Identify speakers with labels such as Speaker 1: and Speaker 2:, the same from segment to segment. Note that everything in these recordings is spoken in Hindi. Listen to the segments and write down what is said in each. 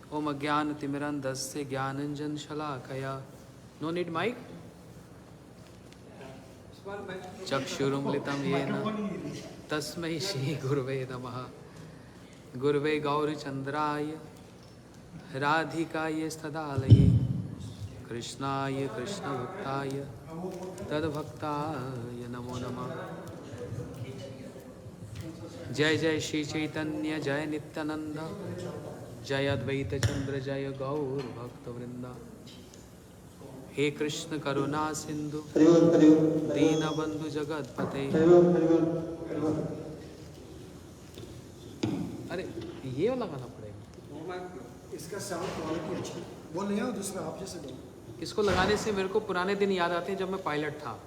Speaker 1: ओम अज्ञानतिमिरन्धस्य ज्ञानाञ्जनशलाकया। No need mic. चक्षुरुन्मिलितं येन तस्मै श्रीगुरवे नमः। गुरवे गौरचन्द्राय राधिकाय तदालये कृष्णाय कृष्णभक्ताय तद्भक्ताय नमो नमः। जय जय श्री चैतन्य जय नित्यानंद जय अद्वैत चंद्र जय गौर भक्तवृंदा। हे कृष्ण करुणा सिंधु दीनबंधु जगतपते। अरे ये लगाना पड़ेगा,
Speaker 2: इसका साउंड क्वालिटी अच्छी वो नहीं है, दूसरा आप जैसे दो।
Speaker 1: इसको लगाने से मेरे को पुराने दिन याद आते हैं जब मैं पायलट था।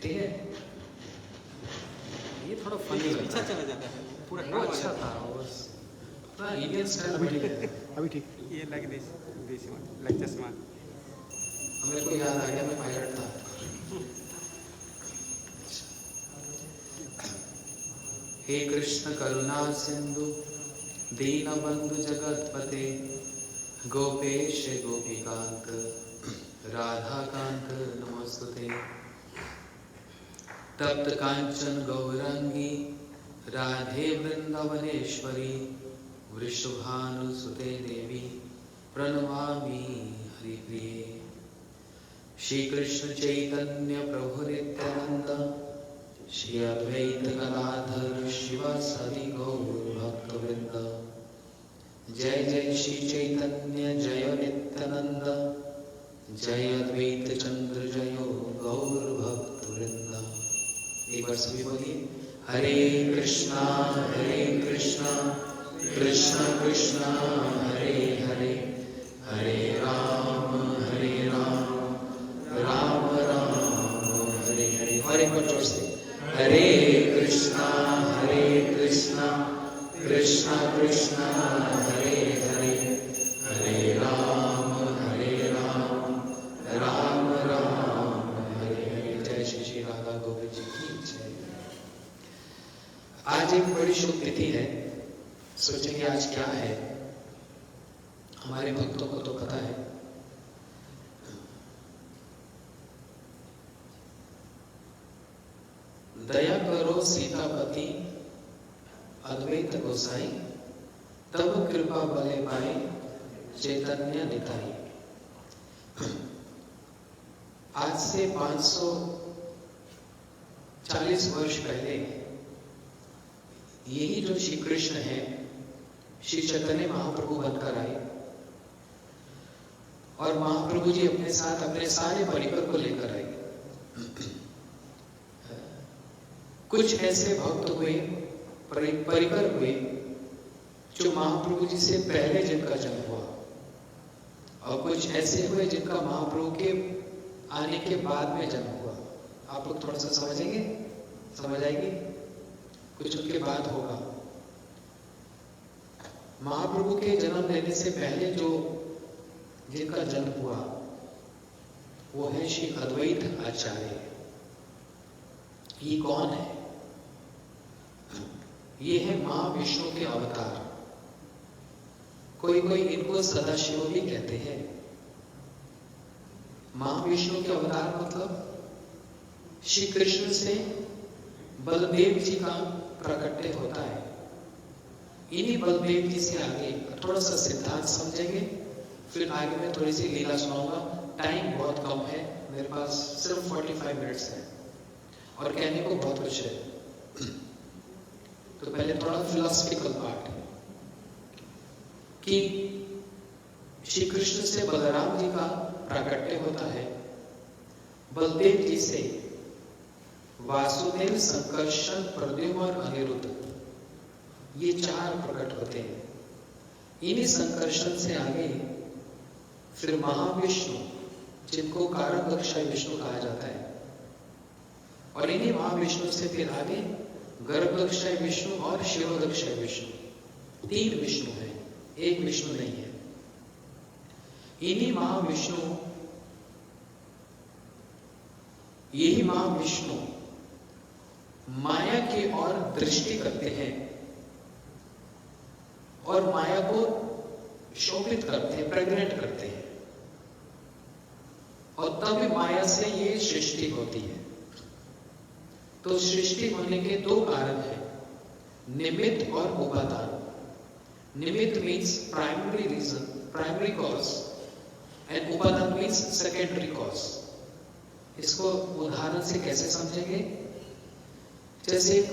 Speaker 1: ठीक है, ये थोड़ा फनी
Speaker 3: अच्छा चला जाता है पूरा।
Speaker 1: वो अच्छा था, वो इंडियन स्टाइल बढ़िया है।
Speaker 2: अभी ठीक।
Speaker 3: ये लग देसी लग चश्मा।
Speaker 1: मेरे को याद आ गया मैं पायलट था। हे कृष्ण करुणा सिंधु दीनबंधु जगतपते गोपेश गोपिकांत राधाकांत नमोस्तुते। तप्त कांचन गौरांगी राधे वृंदावनेश्वरी वृषभानुसुते देवी प्रणमामि हरिप्रिये। श्री कृष्ण चैतन्य प्रभु नित्यानंद श्री अद्वैत गदाधर शिवासादि गौर भक्तवृंद। जय जय श्री चैतन्य जय नित्यानंद जय अद्वैत चंद्र जय गौर भक्तवृंद। एक बार सभी बोलिए हरे कृष्णा कृष्ण कृष्ण हरे हरे हरे राम राम राम हरे हरे। और एक बार जोर से हरे कृष्णा कृष्ण कृष्ण हरे हरे हरे राम राम हरे हरे। जय श्री श्री राधा गोविंद जी की जय। आज एक बड़ी शुभ तिथि है। सोचेंगे आज क्या है। हमारे भक्तों को तो पता है, दया करो सीतापति अद्वैत गोसाई तब कृपा बले पाए चैतन्य निताई। आज से 540 वर्ष पहले यही जो श्री कृष्ण है श्री चैतन्य महाप्रभु बनकर आए और महाप्रभु जी अपने साथ अपने सारे परिकर को लेकर आए। कुछ ऐसे भक्त हुए परिकर हुए जो महाप्रभु जी से पहले जिनका जन्म हुआ और कुछ ऐसे हुए जिनका महाप्रभु के आने के बाद में जन्म हुआ। आप लोग थोड़ा सा समझेंगे, समझ आएगी। कुछ उनके बाद होगा। महाप्रभु के जन्म लेने से पहले जो जिनका जन्म हुआ वो है श्री अद्वैत आचार्य। ये कौन है? ये है महाविष्णु के अवतार। कोई इनको सदाशिव भी कहते हैं। महाविष्णु के अवतार मतलब श्री कृष्ण से बलदेव जी का प्रकट्य होता है। इन्हीं बलदेव जी से आगे थोड़ा सा सिद्धांत समझेंगे, फिर आगे मैं थोड़ी सी लीला सुनाऊंगा। टाइम बहुत कम है, मेरे पास सिर्फ 45 मिनट्स है और कहने को बहुत कुछ है। तो पहले थोड़ा फिलोसफिकल पार्ट कि श्री कृष्ण से बलराम जी का प्राकट्य होता है। बलदेव जी से वासुदेव, संकर्षण, प्रद्युम्न और अनिरुद्ध, ये 4 प्रकट होते हैं। इन्हीं संकर्षण से आगे फिर महाविष्णु, जिनको कारक अक्षय विष्णु कहा जाता है, और इन्हीं महाविष्णु से फिर आगे गर्भक्षय विष्णु और शिरोदक्षय विष्णु। 3 विष्णु है, एक विष्णु नहीं है। इन्हीं महाविष्णु यही महाविष्णु माया की ओर दृष्टि करते हैं और माया को शोभित करते हैं, प्रेग्नेंट करते हैं, और तब माया से ये सृष्टि होती है। तो सृष्टि होने के दो कारण हैं, निमित्त और उपादान। निमित्त means primary reason, primary cause, and उपादान मीन्स सेकेंडरी कॉज। इसको उदाहरण से कैसे समझेंगे? जैसे एक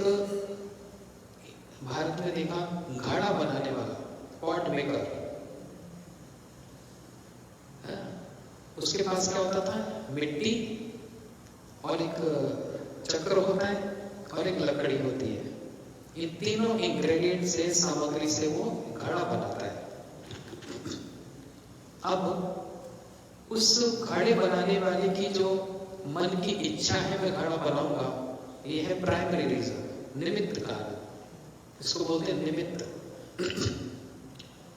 Speaker 1: भारत में देखा घड़ा बनाने वाला, पॉट मेकर, उसके पास क्या होता था? मिट्टी और एक चक्र होता है और एक लकड़ी होती है। ये तीनों इंग्रेडिएंट से, सामग्री से वो घड़ा बनाता है। अब उस घड़े बनाने वाले की जो मन की इच्छा है मैं घड़ा बनाऊंगा, ये है प्राइमरी रीजन, निमित्त कारण, इसको बोलते हैं निमित्त।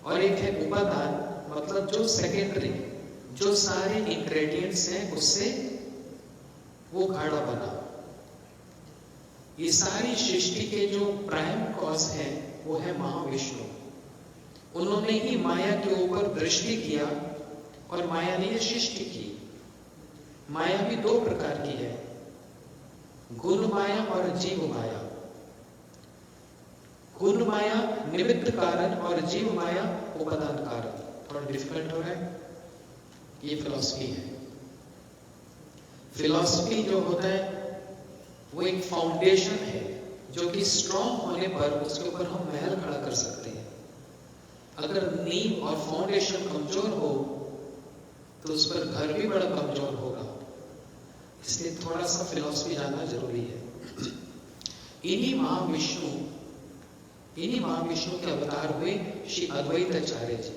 Speaker 1: और एक है उपादान, मतलब जो सेकेंडरी, जो सारे इंग्रेडिएंट्स हैं उससे वो घड़ा बना। ये सारी सृष्टि के जो प्राइम कॉज है वो है महाविष्णु। उन्होंने ही माया के ऊपर दृष्टि किया और माया ने ये सृष्टि की। माया भी दो प्रकार की है, गुण माया और जीव माया। गुण माया निमित्त कारण और जीव माया उपादान कारण। थोड़ा डिफिकल्ट हो रहा है, ये फिलॉसफी है। फिलॉसफी जो होता है वो एक फाउंडेशन है जो कि स्ट्रॉन्ग होने पर उसके ऊपर हम महल खड़ा कर सकते हैं। अगर नींव और फाउंडेशन कमजोर हो तो उस पर घर भी बड़ा कमजोर होगा। इसलिए थोड़ा सा फिलॉसफी जानना जरूरी है। इन्हीं महाविष्णु के अवतार हुए श्री अद्वैत आचार्य जी।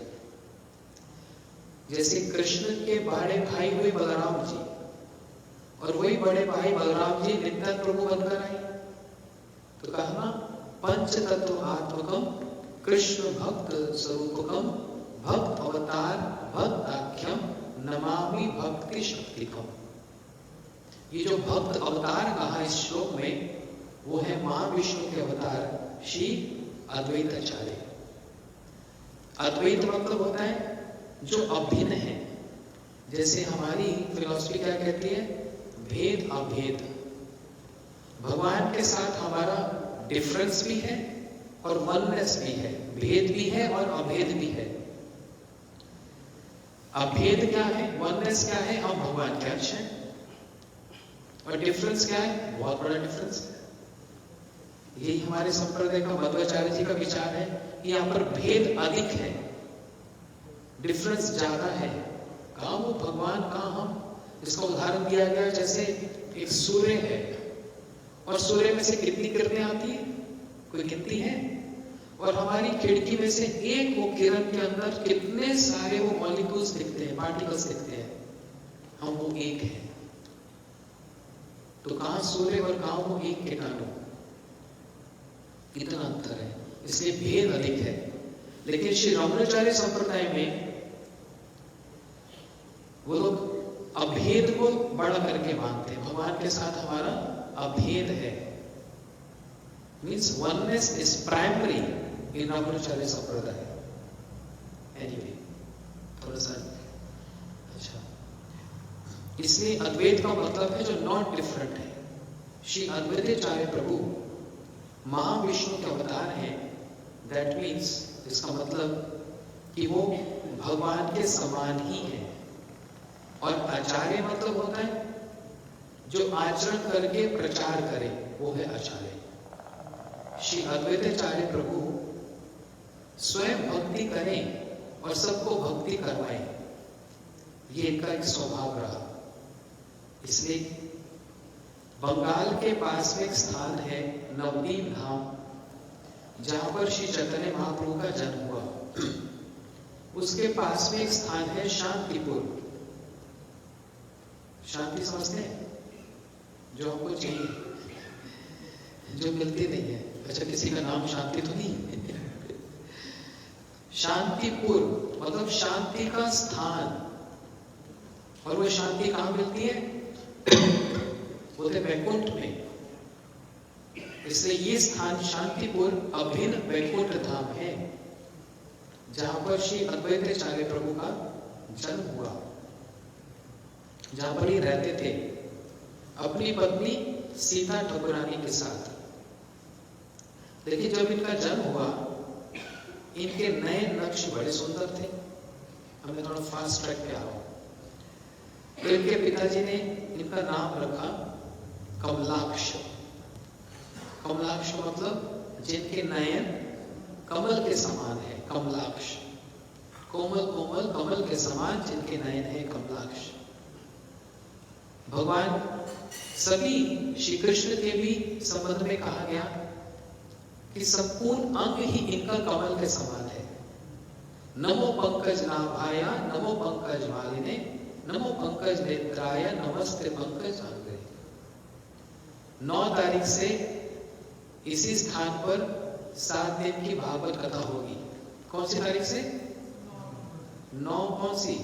Speaker 1: जैसे कृष्ण के बड़े भाई हुए बलराम जी, और वही बड़े भाई बलराम जी नित्यानंद प्रभु बनकर आए। तो कहा ना, पंच तत्व आत्मकम कृष्ण भक्त स्वरूपकम भक्त अवतार भक्त आख्यम नमामि भक्ति शक्तिकम। ये जो भक्त अवतार कहा इस श्लोक में, वो है महाविष्णु के अवतार श्री अद्वैत आचार्य। अद्वैत मतलब होता है जो अभिन्न है। जैसे हमारी फिलॉसफी क्या कहती है? भेद अभेद। भगवान के साथ हमारा डिफरेंस भी है और वननेस भी है, भेद भी है और अभेद भी है। अभेद क्या है, वननेस क्या है? हम भगवान के अंश हैं। और डिफरेंस क्या है? बहुत बड़ा डिफरेंस है। यही हमारे संप्रदाय का मध्वाचार्य जी का विचार है कि यहां पर भेद अधिक है, डिफरेंस ज्यादा है। कहां वो भगवान, कहां हम। इसका उदाहरण दिया गया, जैसे एक सूर्य है और सूर्य में से कितनी किरणें आती है? कोई गिनती है? और हमारी खिड़की में से एक वो किरण के अंदर कितने सारे वो मॉलिक्यूल्स दिखते हैं, पार्टिकल्स दिखते हैं। हम वो एक है। तो कहां सूर्य और कहां वो एक कीटाणु, इतना अंतर है। इसलिए भेद अधिक है। लेकिन श्री रामानुजाचार्य संप्रदाय में वो लोग अभेद को बड़ा करके मानते हैं। भगवान के साथ हमारा अभेद है, मीन्स वननेस इज प्राइमरी इन रामानुजाचार्य संप्रदाय। एनीवे, थोड़ा सा अच्छा, इसलिए अद्वैत का मतलब है जो नॉट डिफरेंट है। श्री अद्वैताचार्य प्रभु महाविष्णु के अवतार हैं। दैट मीन्स, इसका मतलब कि वो भगवान के समान ही है। और आचार्य मतलब होता है जो आचरण करके प्रचार करे, वो है आचार्य। श्री अद्वैताचार्य प्रभु स्वयं भक्ति करें और सबको भक्ति करवाएं, ये इनका एक स्वभाव रहा। इसलिए बंगाल के पास में एक स्थान है नवदीप धाम, जहां पर श्री चैतन्य महाप्रभु का जन्म हुआ। उसके पास में एक स्थान है शांतिपुर। शांति समझते हैं? जो हमको चाहिए, जो मिलती नहीं है। अच्छा, किसी का नाम शांति तो नहीं? शांतिपुर मतलब शांति का स्थान। और वो शांति कहां मिलती है? वो थे वैकुंठ में। इसलिए ये स्थान शांतिपुर अभिन्न वैकुंठ धाम है, जहां पर श्री अद्वैताचार्य प्रभु का जन्म हुआ, जहां पर ही रहते थे अपनी पत्नी सीता ठाकुरानी के साथ। लेकिन जब इनका जन्म हुआ, इनके नए नक्श बड़े सुंदर थे। मैं थोड़ा फास्ट ट्रैक पे आ रहा हूं। तो इनके पिताजी ने इनका नाम रखा कमलाक्ष। कमलाक्ष मतलब जिनके नयन कमल के समान है, कमलाक्ष। कोमल कोमल कमल के समान जिनके नयन है, कमलाक्ष। भगवान सभी श्री कृष्ण के भी संबंध में कहा गया कि संपूर्ण अंग ही इनका कमल के समान है। नमो पंकज नाभाया, नमो पंकज मालिने, नमो पंकज नेत्राय, नमस्ते पंकज अंगे। 9 तारीख से इसी स्थान पर 7 दिन की भागवत कथा होगी। कौन सी तारीख से? 9 कौन सी?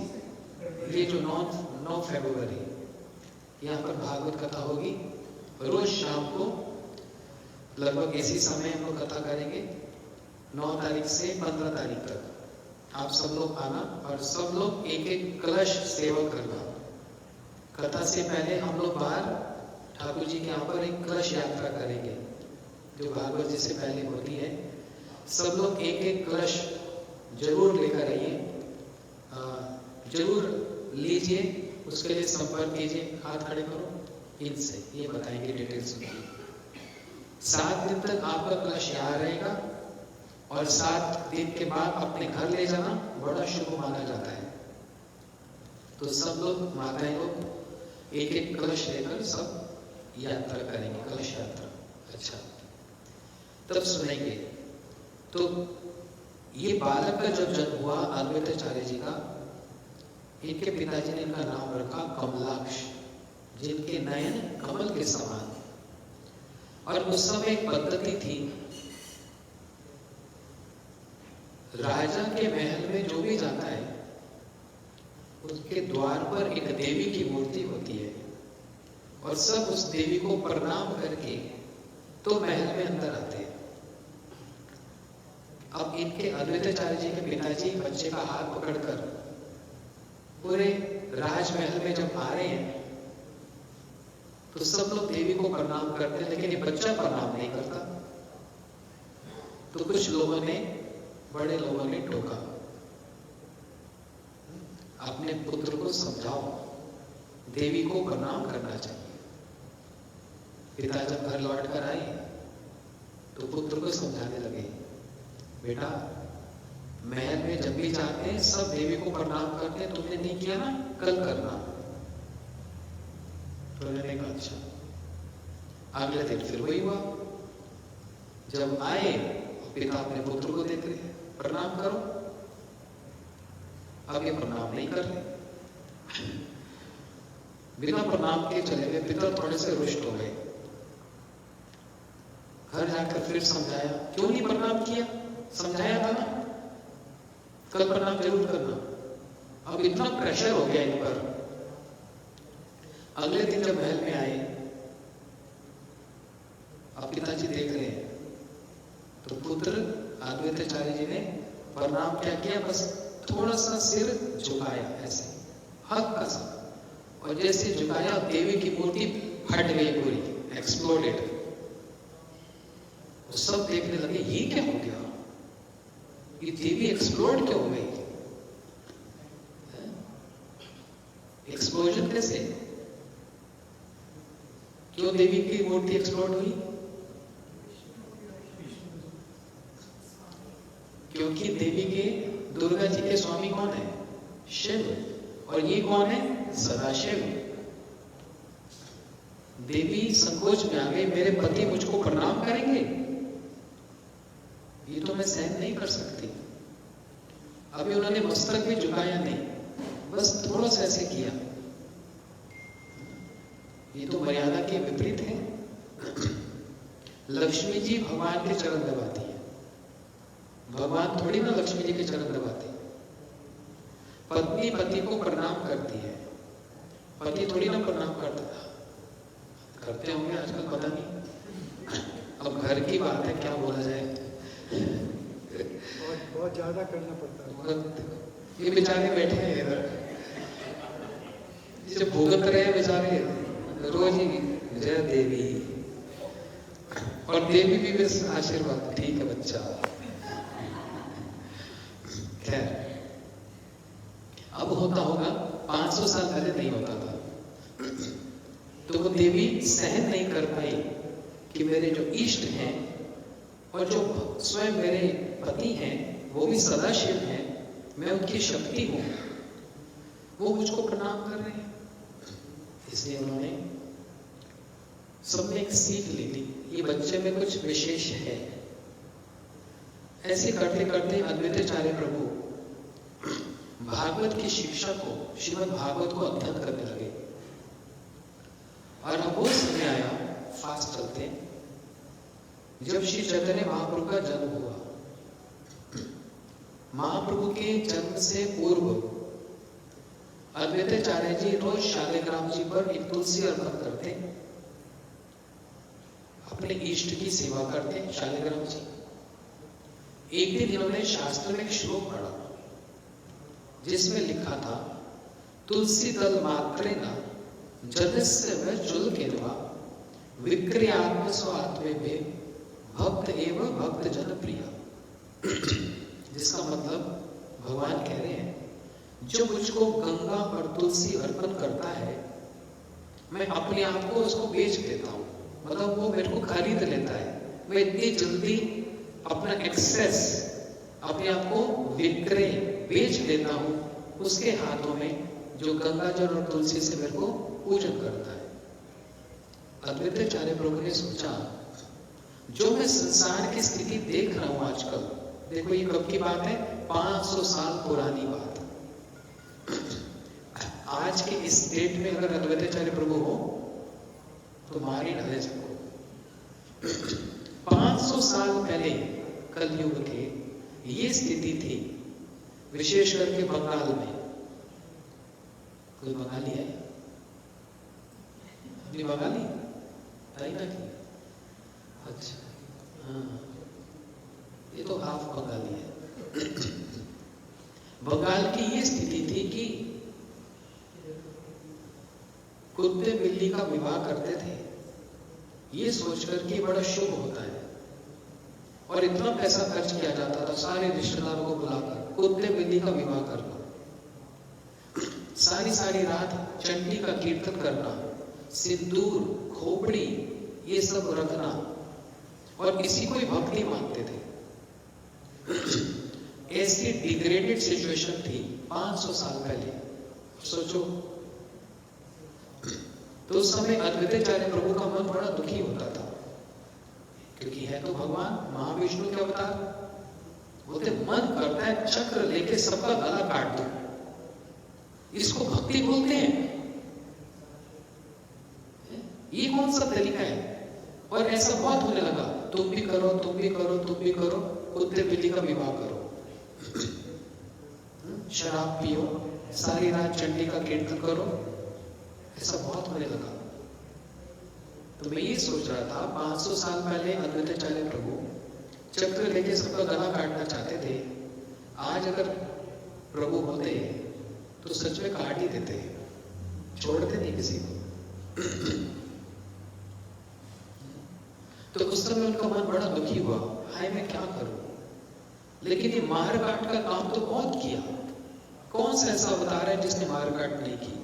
Speaker 1: ये जो 9 फरवरी, यहाँ पर भागवत कथा होगी। रोज शाम को लगभग इसी समय हम लोग कथा करेंगे। 9 तारीख से 15 तारीख तक आप सब लोग आना और सब लोग एक एक कलश सेवा करना। कथा से पहले हम लोग बाहर ठाकुर जी के यहाँ पर एक कलश यात्रा करेंगे, जो भागवत जी से पहले होती है। सब लोग एक एक कलश जरूर लेकर आइए, जरूर लीजिए। उसके लिए संपर्क कीजिए, हाथ खड़े करो, इनसे ये बताएंगे डिटेल्स में। 7 दिन तक आपका कलश यहाँ रहेगा और 7 दिन के बाद अपने घर ले जाना बड़ा शुभ माना जाता है। तो सब लोग, माताएं लोग एक एक कलश लेकर सब यात्रा करेंगे, कलश यात्रा। अच्छा, तब सुनेंगे। तो ये बालक का जब जन्म हुआ अद्वैताचार्य जी का, इनके पिताजी ने इनका नाम रखा कमलाक्ष, जिनके नयन कमल के समान। और उस समय एक पद्धति थी, राजा के महल में जो भी जाता है उसके द्वार पर एक देवी की मूर्ति होती है और सब उस देवी को प्रणाम करके तो महल में अंदर आते हैं। अब इनके अद्वैताचार्य जी के पिताजी बच्चे का हाथ पकड़कर पूरे राजमहल में जब आ रहे हैं तो सब लोग देवी को प्रणाम करते हैं, लेकिन ये बच्चा प्रणाम नहीं करता। तो कुछ लोगों ने, बड़े लोगों ने टोका, अपने पुत्र को समझाओ, देवी को प्रणाम करना चाहिए। पिता जब घर लौट कर आए तो पुत्र को समझाने लगे, बेटा महल में जब भी जाते हैं सब देवी को प्रणाम करते हैं, तुमने नहीं किया ना, कल करना। तो मैंने कहा अच्छा। अगले दिन फिर वही हुआ। जब आए पिता अपने पुत्र को देख रहे, प्रणाम करो। अब ये प्रणाम नहीं कर रहे, बिना प्रणाम के चले गए। पिता थोड़े से रुष्ट हो गए। घर जाकर फिर समझाया, क्यों नहीं प्रणाम किया? समझाया था ना, कल प्रणाम जरूर करना। अब इतना प्रेशर हो गया इन पर। अगले दिन जब महल में आए, अब पिताजी देख रहे हैं तो पुत्र अद्वैताचार्य जी ने प्रणाम क्या किया, बस थोड़ा सा सिर झुकाया ऐसे हल्का सा, और जैसे झुकाया देवी की मूर्ति फट गई पूरी, एक्सप्लोडेड। तो सब देखने लगे ये क्या हो गया, ये देवी एक्सप्लोड क्यों हो गई? एक्सप्लोजन कैसे? क्यों देवी की मूर्ति एक्सप्लोड हुई? क्योंकि देवी के, दुर्गा जी के स्वामी कौन है? शिव। और ये कौन है? सदाशिव। देवी संकोच में आ गई, मेरे पति मुझको प्रणाम करेंगे, ये तो मैं सहन नहीं कर सकती। अभी उन्होंने मस्तक भी झुकाया नहीं, बस थोड़ा सा ऐसे किया। ये तो मर्यादा के विपरीत है। लक्ष्मी जी भगवान के चरण दबाती है, भगवान थोड़ी ना लक्ष्मी जी के चरण दबाते। पत्नी पति को प्रणाम करती है, पति थोड़ी ना प्रणाम करता। करते होंगे आजकल, पता नहीं। अब घर की बात है, क्या बोला जाए।
Speaker 2: बहुत ज़्यादा करना पड़ता है।
Speaker 1: ये बेचारे बैठे हैं इधर, जब भुगत रहे हैं बेचारे रोज ही जय देवी, और देवी भी बस आशीर्वाद, ठीक है बच्चा। खैर, अब होता होगा, 500 साल पहले नहीं होता था। तो वो देवी सहन नहीं कर पाई कि मेरे जो इष्ट हैं और जो स्वयं मेरे पति हैं वो भी सदाशिव हैं, मैं उनकी शक्ति हूं, वो मुझको प्रणाम कर रहे हैं। इसलिए उन्होंने सबने एक सीख ली थी, ये बच्चे में कुछ विशेष है। ऐसे करते करते अद्वैताचार्य प्रभु भागवत की शिक्षा को, श्रीमद् भागवत को अध्ययन करने लगे। और अब वो समय आया, फास्ट चलते, जब श्री चैतन्य महाप्रभु का जन्म हुआ। महाप्रभु के जन्म से पूर्व अद्वैताचार्य जी रोज शालिग्राम जी पर एक तुलसी अर्पण करते, अपने इष्ट की सेवा करते शालिग्राम जी। एक दिन इन्होंने शास्त्र में एक श्लोक पढ़ा जिसमें लिखा था, तुलसी दल मात्रेण जलस्य व चुल्केन्वा विक्रियात्म स्वात्मे में भक्त एवं भक्त जन प्रिय। जिसका मतलब भगवान कह रहे हैं, जो मुझको गंगा और तुलसी अर्पण करता है, मैं अपने आप को उसको बेच देता हूं, मतलब वो मेरे को खरीद लेता है। मैं इतनी जल्दी अपना एक्सेस, अपने आप को विक्रय, बेच देता हूं उसके हाथों में, जो गंगा जल और तुलसी से मेरे को पूजन करता है। अद्वैताचार्य प्रभु ने सोचा, जो मैं संसार की स्थिति देख रहा हूं आजकल, देखो ये कब की बात है, 500 साल पुरानी बात। आज के इस डेट में अगर अद्वैताचार्य प्रभु हो तो मार ही डाले सबको। 500 साल पहले कलयुग के ये स्थिति थी, विशेष करके बंगाल में। कोई बंगाली है? अपनी बंगाली ताई ना की? अच्छा, हाँ, ये तो हाफ बंगाली है। बंगाल की ये स्थिति थी कि कुत्ते बिल्ली का विवाह करते थे, ये सोचकर कि बड़ा शुभ होता है, और इतना पैसा खर्च किया जाता था सारे रिश्तेदारों को बुलाकर कुत्ते बिल्ली का विवाह करना, सारी सारी रात चंडी का कीर्तन करना, सिंदूर, खोपड़ी ये सब रखना, और इसी को ही भक्ति मानते थे। ऐसी डिग्रेडेड सिचुएशन थी 500 साल पहले, सोचो। तो उस समय अद्वैताचार्य प्रभु का मन बड़ा दुखी होता था, क्योंकि है तो भगवान महाविष्णु के अवतार। बोलते मन करता है चक्र लेके सबका गला काट दो, इसको भक्ति बोलते हैं? ये कौन सा तरीका है? और ऐसा बहुत होने लगा, तुम भी करो, तुम भी करो, तुम भी करो, कुत्ते बिल्ली का विवाह करो, शराब पियो, सारी रात चंडी का कीर्तन करो, ऐसा बहुत होने लगा। तो मैं ये सोच रहा था, 500 साल पहले अद्वैताचार्य प्रभु चक्र लेके सबका गला काटना चाहते थे। आज अगर प्रभु होते तो सच में काट ही देते, छोड़ते नहीं किसी को। तो उस समय उनका मन बड़ा दुखी हुआ, हाय मैं क्या करूं। लेकिन ये मार काट का काम तो बहुत किया, कौन सा ऐसा अवतार है जिसने मार काट नहीं की?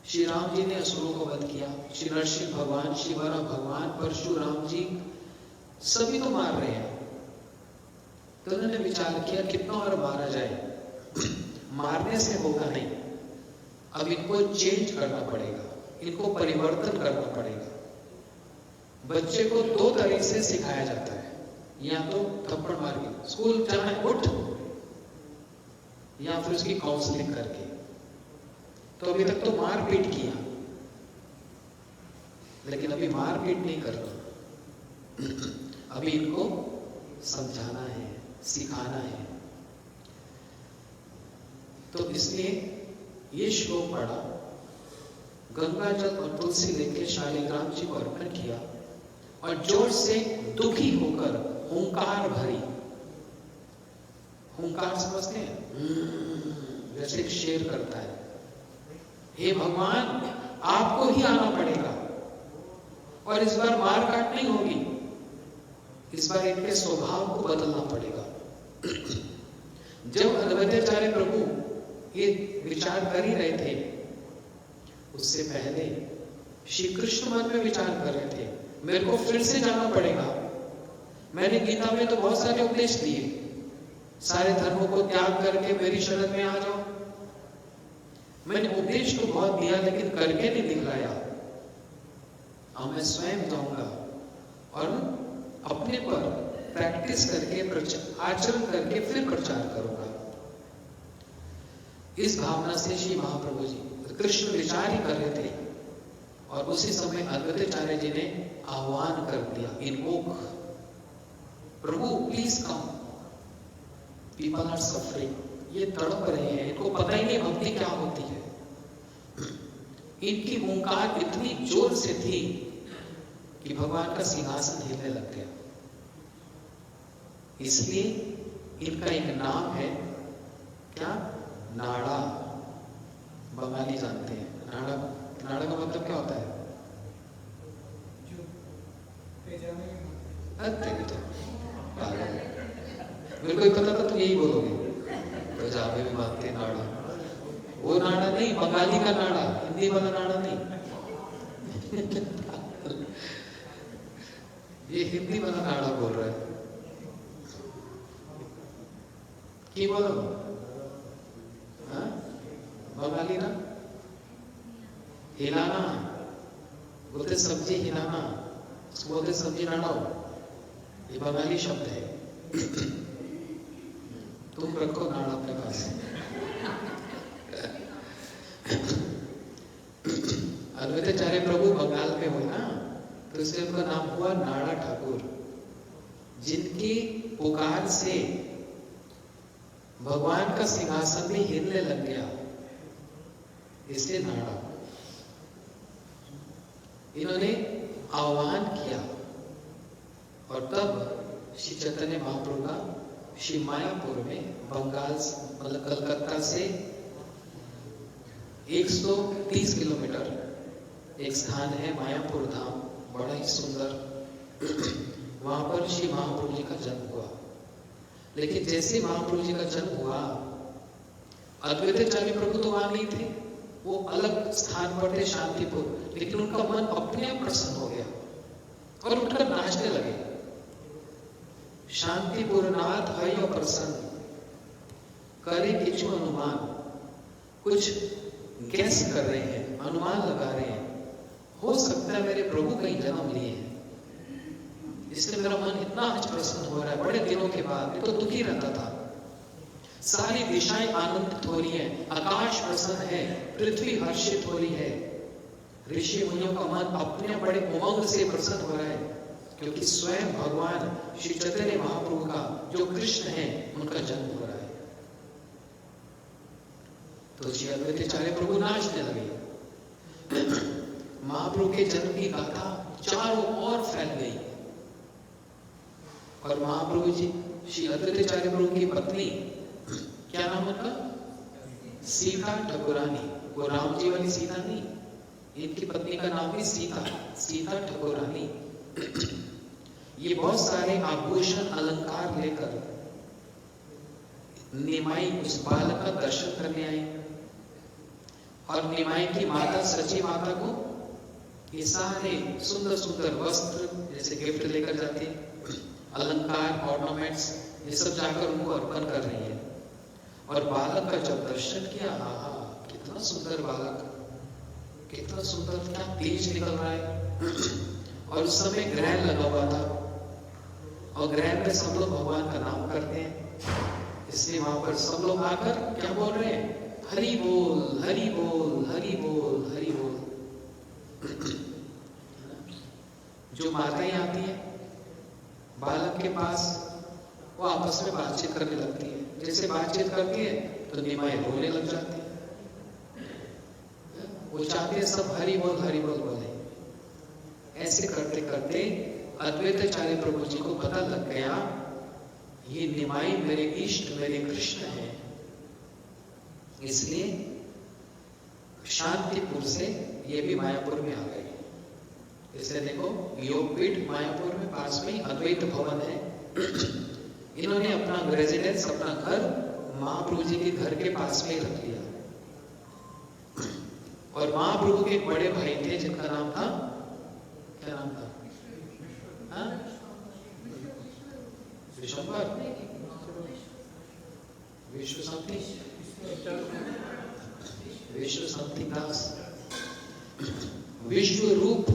Speaker 1: श्री राम जी ने असुरों को वध किया, श्री नरसिंह भगवान, शिवरा भगवान, परशुराम जी, सभी तो मार रहे हैं। तो उन्होंने विचार किया कितना और मारा जाए। मारने से होगा नहीं, अब इनको चेंज करना पड़ेगा, इनको परिवर्तन करना पड़ेगा। बच्चे को 2 तरह से सिखाया जाता है, या तो थप्पड़ मार के स्कूल जाना है उठ, या फिर उसकी काउंसलिंग करके। तो अभी तक तो मार पीट किया, लेकिन अभी मार पीट नहीं करना, अभी इनको समझाना है, सिखाना है। तो इसलिए ये श्लोक पढ़ा, गंगा जल और तुलसी लेके शालिग्राम जी को अर्पण किया और जोर से दुखी होकर हुंकार भरी। हुंकार समझते हैं? जैसे एक शेर करता है, हे भगवान आपको ही आना पड़ेगा और इस बार मार काट नहीं होगी, इस बार इनके स्वभाव को बदलना पड़ेगा। जब अद्वैताचार्य प्रभु ये विचार कर ही रहे थे, उससे पहले श्री कृष्ण मन में विचार कर रहे थे, मेरे को फिर से जाना पड़ेगा। मैंने गीता में तो बहुत सारे उपदेश दिए, सारे धर्मों को त्याग करके मेरी शरण में आ जाओ। मैंने उपदेश तो बहुत दिया लेकिन करके नहीं दिखलाया। अब मैं स्वयं जाऊंगा और अपने पर प्रैक्टिस करके आचरण करके फिर प्रचार करूंगा। इस भावना से श्री महाप्रभु जी कृष्ण विचार ही कर रहे थे और उसी समय अद्वैताचार्य जी ने आह्वान कर दिया, इनवोक, प्रभु please come, people are suffering, ये तड़प रहे हैं, इनको पता ही नहीं भक्ति क्या होती है। इनकी हुंकार इतनी जोर से थी कि भगवान का सिंहासन हिलने लग गया। इसलिए इनका एक नाम है क्या? नाड़ा। बंगाली जानते हैं नाड़ा, नाड़ा का मतलब क्या होता है? मेरे को पता था, तो यही बोलोगे, पंजाबी में बांधते नाड़ा। वो नाड़ा नहीं, बंगाली का नाड़ा, हिंदी वाला नाड़ा नहीं। ये हिंदी वाला नाड़ा बोल रहा है। की बोलो? हाँ? बंगाली ना? हिलाना बोलते, सब्जी हिलाना, उसको बोलते सब्जी नाड़ाओ। ये बंगाली शब्द है। तुम रखो नाड़ा अपने पास। अद्वैताचार्य प्रभु बंगाल में हुए ना, तो इसलिए उनका नाम हुआ नाड़ा ठाकुर। जिनकी पुकार से भगवान का सिंहासन भी हिलने लग गया, इसलिए नाड़ा। इन्होंने आह्वान किया और तब श्री चैतन्य महाप्रभु का श्री मायापुर में, बंगाल मतलब कलकत्ता से 130 किलोमीटर एक स्थान है मायापुर धाम, बड़ा ही सुंदर। वहां पर श्री महाप्रभु जी का जन्म हुआ। लेकिन जैसे महाप्रभु जी का जन्म हुआ, अद्वैताचार्य प्रभु तो वहां नहीं थे, वो अलग स्थान पर थे, शांतिपुर। लेकिन उनका मन अपने आप प्रसन्न हो गया और उठकर नाचने लगे। शांतिपुर नाथ हय प्रसन्न करे किचु अनुमान, कुछ गैस कर रहे हैं, अनुमान लगा रहे हैं, हो सकता है मेरे प्रभु कहीं जन्म लिए हैं, इसलिए मेरा मन इतना आज प्रसन्न हो रहा है। बड़े दिनों के बाद मैं तो दुखी रहता था। सारी दिशाएं आनंदित हो रही हैं, आकाश प्रसन्न है, पृथ्वी हर्षित हो रही है, ऋषि मुनियों का मन अपने बड़े उमंग से प्रसन्न हो रहा है, क्योंकि स्वयं भगवान श्री चैतन्य महाप्रभु का जो कृष्ण है उनका जन्म हो रहा है। तो श्री अद्वैताचार्य प्रभु नाचने लगे। महाप्रभु के जन्म की गाथा चारों ओर फैल गई और महाप्रभु जी श्री अद्वैताचार्य प्रभु की पत्नी, क्या नाम उनका? सीता ठाकुरानी। वो राम जी वाली सीता नहीं, इनकी पत्नी का नाम भी सीता, सीता ठाकुरानी। ये बहुत सारे आभूषण अलंकार लेकर निमाई उस बालक का दर्शन करने आई और निमाई की माता सची माता को ये सारे सुंदर सुंदर वस्त्र जैसे गिफ्ट लेकर जाती है, अलंकार, ऑर्नामेंट्स, ये सब जाकर उनको अर्पण कर रही है। और बालक का जब दर्शन किया, आहा कितना सुंदर बालक, कितना सुंदर, क्या तेज निकल रहा है। और उस समय ग्रहण लगा हुआ था और ग्रहण में सब लोग भगवान का नाम करते हैं, इसलिए वहां पर सब लोग आकर क्या बोल रहे हैं? हरि बोल, हरि बोल, हरि बोल, हरि बोल। जो माताएं आती है बालक के पास, वो आपस में बातचीत करने लगती है। जैसे बातचीत करती है तो निमाएं रोने लग जाती है। वो वो चाहते हैं सब हरि बोल बोले। ऐसे करते करते अद्वैताचार्य प्रभु जी को पता लग गया ये निमाई मेरे इष्ट मेरे कृष्ण है, इसलिए शांतिपुर से ये भी मायापुर में आ गए। इसलिए देखो योगपीठ मायापुर में पास में अद्वैत भवन है। इन्होंने अपना रेजिडेंस अपना घर महाप्रभु जी के घर के पास में रख लिया। और महाप्रभु के एक बड़े भाई थे जिनका नाम था, क्या नाम था? विश्वंभर, विश्व समथिंग दास, विश्व रूप।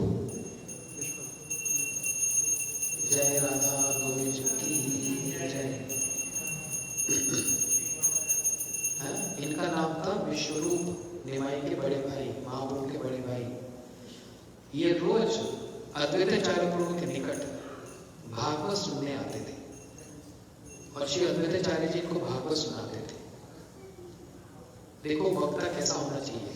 Speaker 1: जय राधा गोविंद की जय। इनका नाम था विश्वरूप, निमाई के बड़े भाई, महाप्रभु के बड़े भाई। ये रोज अद्वैताचार्य प्रभु के निकट भागवत सुनने आते थे और श्री अद्वैताचार्य जी इनको भागवत सुनाते थे। देखो वक्ता कैसा होना चाहिए,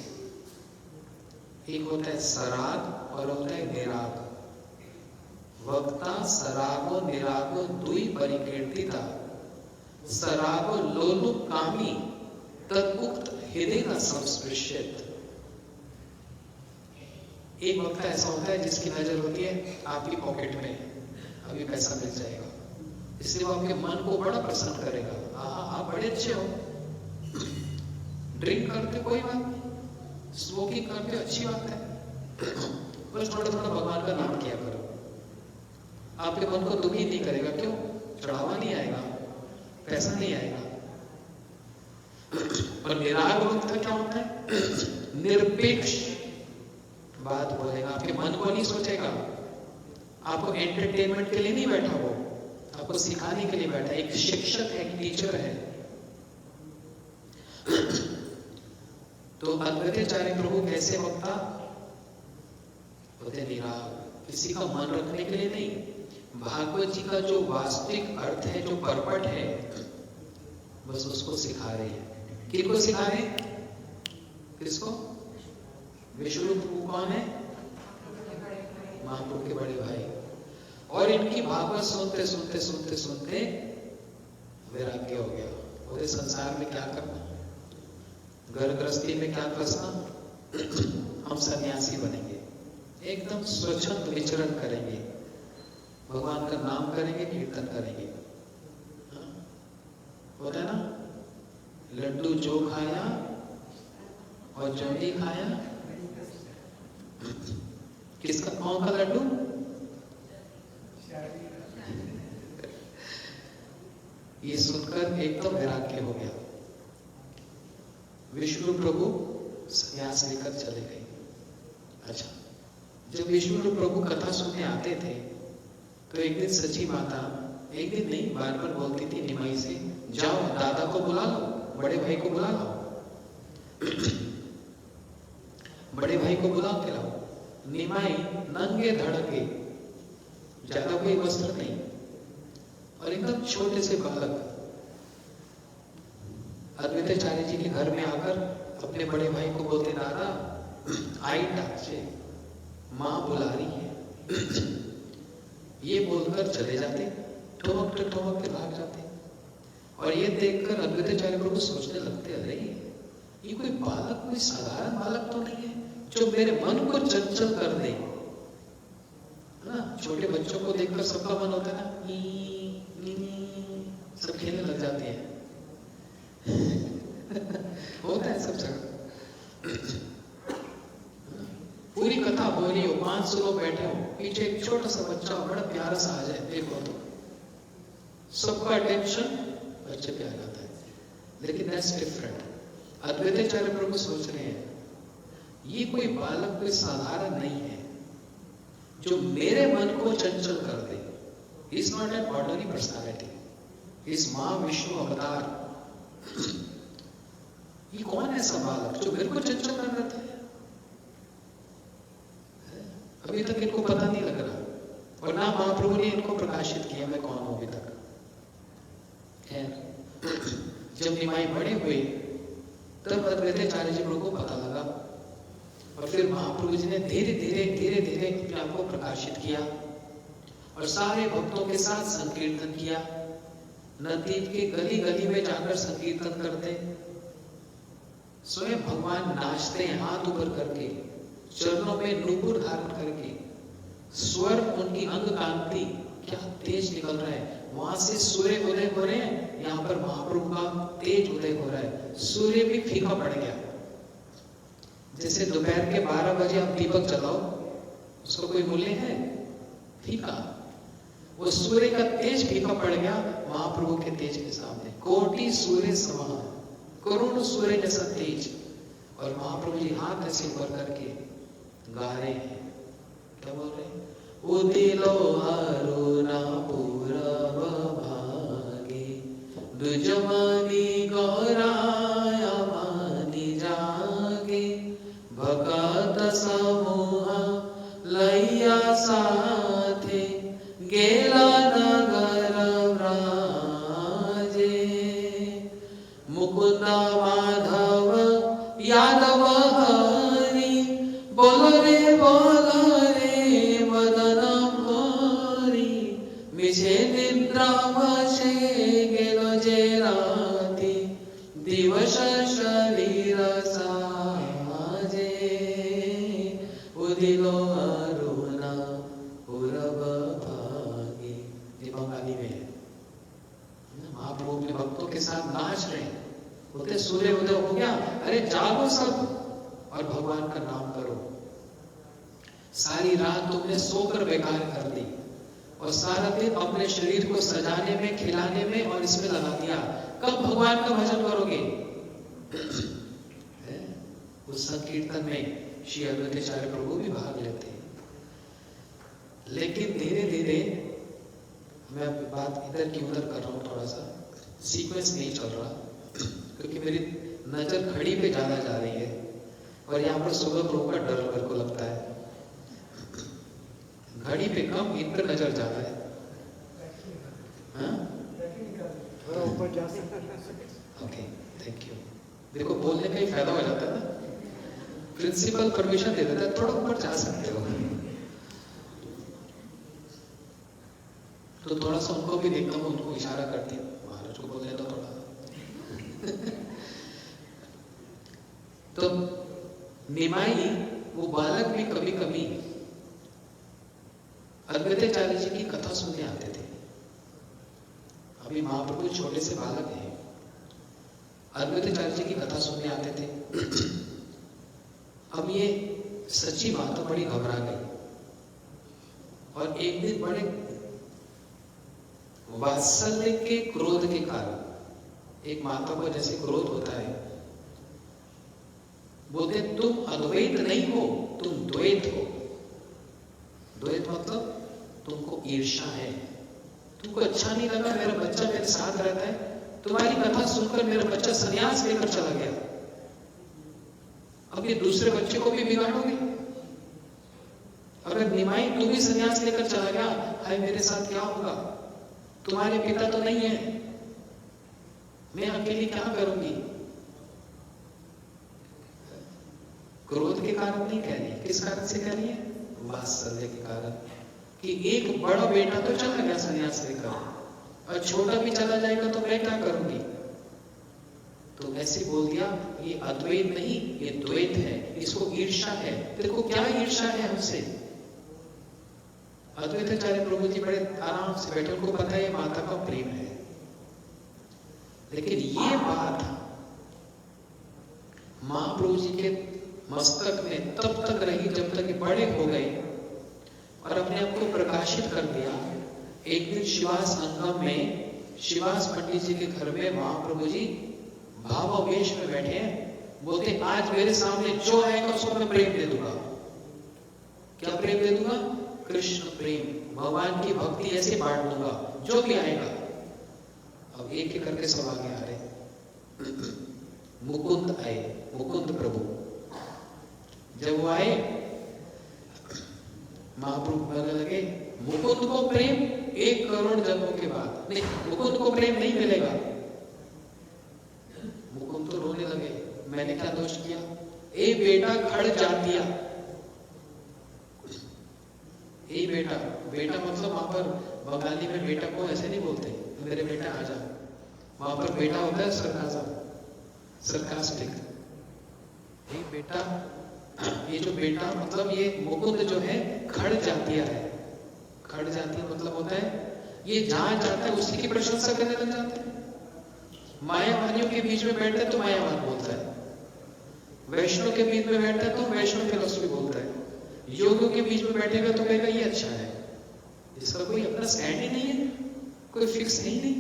Speaker 1: एक होता है सराग और होता है निराग। वक्ता सरागो निरागो दुई परिकीर्तिता, सरागो लोलु कामी तदुक्त हृदय का संस्पृश्यत। एक वक्ता ऐसा होता है जिसकी नजर होती है आपकी पॉकेट में, अभी पैसा मिल जाएगा, इसलिए वो आपके मन को बड़ा प्रसन्न करेगा। आप बड़े अच्छे हो, ड्रिंक करते कोई बात नहीं, स्मोकिंग करते अच्छी बात है, बस थोड़ा थोड़ा भगवान का नाम किया करो। आपके मन को दुखी नहीं करेगा। क्यों? चढ़ावा नहीं आएगा, पैसा नहीं आएगा। और निराग वक्त क्या होता है? निरपेक्ष बात बोलेगा, आपके मन को नहीं सोचेगा। आपको एंटरटेनमेंट के लिए नहीं बैठा, वो आपको सिखाने के लिए बैठा। एक शिक्षक है, एक टीचर है। तो अद्वैताचार्य प्रभु कैसे वक्ता होते? निराग, किसी का मन रखने के लिए नहीं। भागवत जी का जो वास्तविक अर्थ है, जो परपट है, बस उसको सिखा रहे हैं। किसको सिखा रहे हैं? किसको? विश्वरूप कौन है? महाप्रभु के बड़े भाई। और इनकी भागवत सुनते सुनते सुनते सुनते वैराग्य हो गया। पूरे संसार में क्या करना, घर गृहस्थी में क्या फंसना, हम सन्यासी बनेंगे, एकदम स्वच्छंद विचरण करेंगे, भगवान का नाम करेंगे, कीर्तन करेंगे। होता है ना, लड्डू जो खाया और जो नहीं खाया, किसका, कौन का लड्डू? ये सुनकर एकदम वैराग्य हो गया। विष्णु प्रभु संन्यास लेकर चले गए। अच्छा, जब विष्णु प्रभु कथा सुनने आते थे तो एक दिन सची माता, एक दिन नहीं बार बार बोलती थी निमाई से, जाओ दादा को बुला लो, बड़े भाई को बुला लो, बड़े भाई को बुला के लाओ। निमाई नंगे धड़के, ज्यादा कोई वस्त्र नहीं, और एकदम छोटे से बालक अद्वैताचार्य जी के घर में आकर अपने बड़े भाई को बोलते, दादा आई डाचे, मां बुला रही है। ये बोलकर चले जाते, ठोक के भाग जाते। और ये देखकर अद्वैताचार्य प्रभु सोचने लगते, अरे ये कोई बालक, कोई साधारण बालक तो नहीं है जो मेरे मन को चंचल कर दे। ना, छोटे बच्चों को देखकर सबका मन होता है ना, सब खेलने लग जाते हैं। होता है सब जगह। पूरी कथा हो रही हो, 500 लोग बैठे हो, पीछे एक छोटा सा बच्चा बड़ा प्यारा सा आ जाए, देखो तो सबका अटेंशन बच्चे पे आ जाता है। लेकिन दैट्स डिफरेंट। अद्वैताचार्य प्रभु सोच रहे हैं ये कोई बालक, कोई साधारण नहीं है जो मेरे मन को चंचल कर दे। He is not an ordinary personality, he is मां विष्णु अवतार। ये कौन है ऐसा बालक जो मेरे को चंचल कर देता है? अभी तक इनको पता नहीं लग रहा, और ना महाप्रभु ने इनको प्रकाशित किया मैं कौन हूं अभी तक। जब निमाई बड़े हुए तब अद्वैताचार्य जी प्रभु को पता लगा। और फिर महाप्रभु जी ने धीरे धीरे अपने आप को प्रकाशित किया और सारे भक्तों के साथ संकीर्तन किया। नवद्वीप के गली गली में जाकर संकीर्तन करते, स्वयं भगवान नाचते हाथ ऊपर करके, चरणों में नूपुर धारण करके, स्वर उनकी अंग कांति क्या तेज निकल रहा है। वहां से सूर्य उदय हो रहे हैं, यहाँ पर महाप्रभु का तेज उदय हो रहा है। सूर्य भी फीका पड़ गया। जैसे दोपहर के 12 बजे आप दीपक जलाओ, उसका कोई मूल्य है? फीका। वो सूर्य का तेज फीका पड़ गया महाप्रभु के तेज के सामने। कोटि सूर्य समान, करोड़ों सूर्य जैसा तेज। और महाप्रभु जी हाथ ऐसे ऊपर करके गा रहे हैं। क्या बोल रहे हैं? उदिलो अरुणा पूरब भागे, दुजमनी गौराया मानी जागे, भगत समूह लैया साथे, गेला नगर व्राजे, मुकुंद माधव यादव हरि, बोलो रे मदन भरी, मिछे निद्रा वशे गेलो जे राती, दिवस शरीर साजे, उदिलो अरुणा पूरब भागे। ये बंगाली में है। महाप्रभु अपने भक्तों के साथ नाच रहे हैं। बोलते सूर्य उदय हो गया, अरे जागो सब और भगवान का नाम करो। सारी रात तुमने सोकर बेकार कर दी और सारा दिन अपने शरीर को सजाने में, खिलाने में और इसमें लगा दिया। कब भगवान का भजन करोगे? उस संकीर्तन में श्री अद्वैताचार्य प्रभु भी भाग लेते हैं। लेकिन धीरे धीरे मैं बात इधर की उधर कर रहा हूँ, थोड़ा सा सीक्वेंस नहीं चल रहा क्योंकि मेरी नजर घड़ी पे ज्यादा जा रही है और यहाँ पर सुबह प्रभु का डर मेरे को लगता है। घड़ी पे कम, इन पर नजर जा रहा है।
Speaker 2: थोड़ा ऊपर जा सकते।
Speaker 1: Okay, thank you. देखो बोलने का ही फायदा हो जाता है ना, प्रिंसिपल परमिशन दे देता है, थोड़ा ऊपर जा सकते हो। तो थोड़ा सा उनको भी देखता हूँ, उनको इशारा करती हूँ, महाराज को बोलने दो थोड़ा। तो निमाई वो बालक भी कभी कभी अद्वैताचार्य जी की कथा सुनने आते थे। अभी महाप्रभु छोटे से बालक हैं, अद्वैताचार्य जी की कथा सुनने आते थे। अब ये सच्ची बात बड़ी घबरा गई और एक दिन बड़े वात्सल्य के क्रोध के कारण, एक माता को जैसे क्रोध होता है, बोलते तुम अद्वैत नहीं हो, तुम द्वैत हो। द्वैत मतलब तुमको ईर्ष्या है, तुमको अच्छा नहीं लगा मेरा बच्चा मेरे साथ रहता है, तुम्हारी कथा सुनकर मेरा बच्चा संन्यास लेकर चला गया, अब ये दूसरे बच्चे को भी बिगाड़ोगे। अगर निमाई तू भी संन्यास लेकर चला गया, हाय मेरे साथ क्या होगा? तुम्हारे पिता तो नहीं है, मैं अकेली क्या करूंगी? क्रोध के कारण नहीं कह रही, किस कारण से कह रही है? वात्सल्य के कारण, कि एक बड़ा बेटा तो चला गया संन्यास लेकर और छोटा भी चला जाएगा तो मैं क्या करूंगी? तो ऐसे बोल दिया, ये अद्वैत नहीं, ये द्वैत है, इसको ईर्ष्या है। तेरे को क्या ईर्ष्या है हमसे? अद्वैताचार्य प्रभु जी बड़े आराम से बैठे, उनको पता है ये माता का प्रेम है। लेकिन ये बात महाप्रभु जी के मस्तक में तब तक रही जब तक बड़े हो गए और अपने आप को प्रकाशित कर दिया। एक दिन शिवास संगम में शिवास पंडित जी के घर में महाप्रभु जी भावावेश में बैठे हैं, बोलते आज मेरे सामने जो आएगा उसको मैं प्रेम दे दूंगा। क्या प्रेम दे दूंगा? कृष्ण प्रेम, भगवान की भक्ति ऐसे बांट दूंगा जो भी आएगा। अब एक एक करके सब आगे आ रहे। मुकुंद आए, मुकुंद प्रभु जब वो आए, महाप्रभु बोलने लगे मुकुंद को प्रेम 1 करोड़ जन्मों के बाद नहीं, मुकुंद को प्रेम नहीं मिलेगा। मुकुंद तो रोने लगे, मैंने क्या दोष किया? ए बेटा खड़ जातिया, ए बेटा, बेटा मतलब वहां पर बंगाली में बेटा को ऐसे नहीं बोलते मेरे बेटा आ जा, वहां पर बेटा होता है सरकाजम, सरकास्टिक। ए बेटा, ये जो बेटा मतलब ये मुकुंद जो है खड़ जातिया है। खड़ जातिया मतलब होता है ये जहां जाता है उसी की प्रशंसा करने लग जाता है। मायावानियों के बीच में बैठता है तो मायावान बोलता है, वैष्णव के बीच में बैठता है तो वैष्णव फिलॉसफी बोलता है, योगियों के बीच में बैठेगा तो कहेगा ये अच्छा है। इसका कोई अपना स्टैंड ही नहीं है, कोई फिक्स है ही नहीं,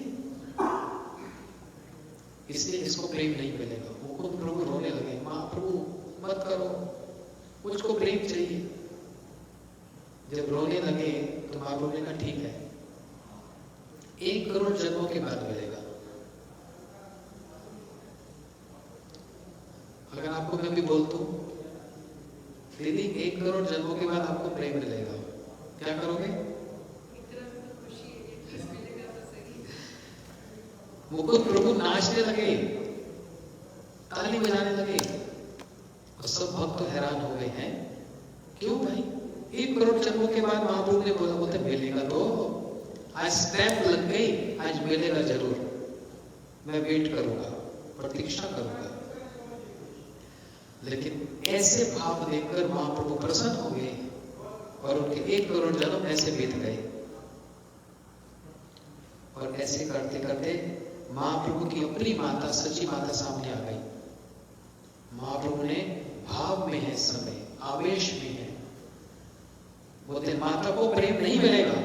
Speaker 1: इसलिए इसको प्रेम नहीं मिलेगा। मुकुंद प्रभु रोने लगे, महाप्रभु मत करो, मुझको प्रेम चाहिए। जब रोने लगे तो महाप्रभु ने कहा ठीक है, 1 करोड़ जन्मों के बाद मिलेगा। अगर आपको मैं भी बोलता हूं दीदी 1 करोड़ जन्मों के बाद आपको प्रेम मिलेगा, क्या करोगे? मुकुंद प्रभु नाचने लगे, ताली बजाने लगे और सब भक्त तो हैरान हो गए हैं, क्यों भाई 1 करोड़ जन्मों के बाद महाप्रभु ने बोला, बोलते मिलेगा तो आज स्टैंप लग गई, आज मिलेगा जरूर, मैं वेट करूंगा, प्रतीक्षा करूंगा। लेकिन ऐसे भाव देखकर महाप्रभु प्रसन्न हो गए और उनके 1 करोड़ जन्म ऐसे बीत गए। और ऐसे करते करते महाप्रभु की अपनी माता सची माता सामने आ गई। महाप्रभु ने भाव में है समय, आवेश में है, बोलते माता को प्रेम नहीं मिलेगा,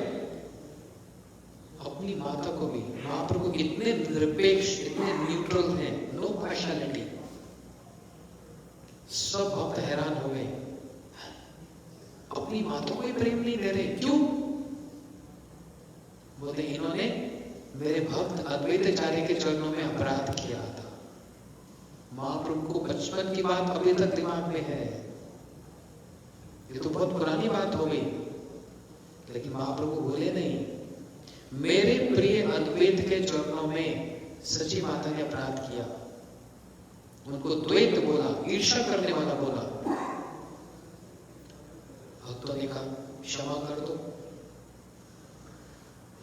Speaker 1: अपनी माता को भी। महाप्रभु इतने निरपेक्ष, इतने न्यूट्रल हैं, नो पार्शियलिटी। सब भक्त हैरान हो गए, अपनी माता को ही प्रेम नहीं दे रहे, क्यों? बोलते इन्होंने मेरे भक्त अद्वैताचार्य के चरणों में अपराध किया था। महाप्रभु को बचपन की बात अभी तक दिमाग में है, ये तो बहुत पुरानी बात हो गई, लेकिन महाप्रभु बोले नहीं, मेरे प्रिय अद्वैत के चरणों में सची माता ने अपराध किया, उनको द्वैत बोला, ईर्ष्या करने वाला बोला। भक्तों ने कहा क्षमा कर दो।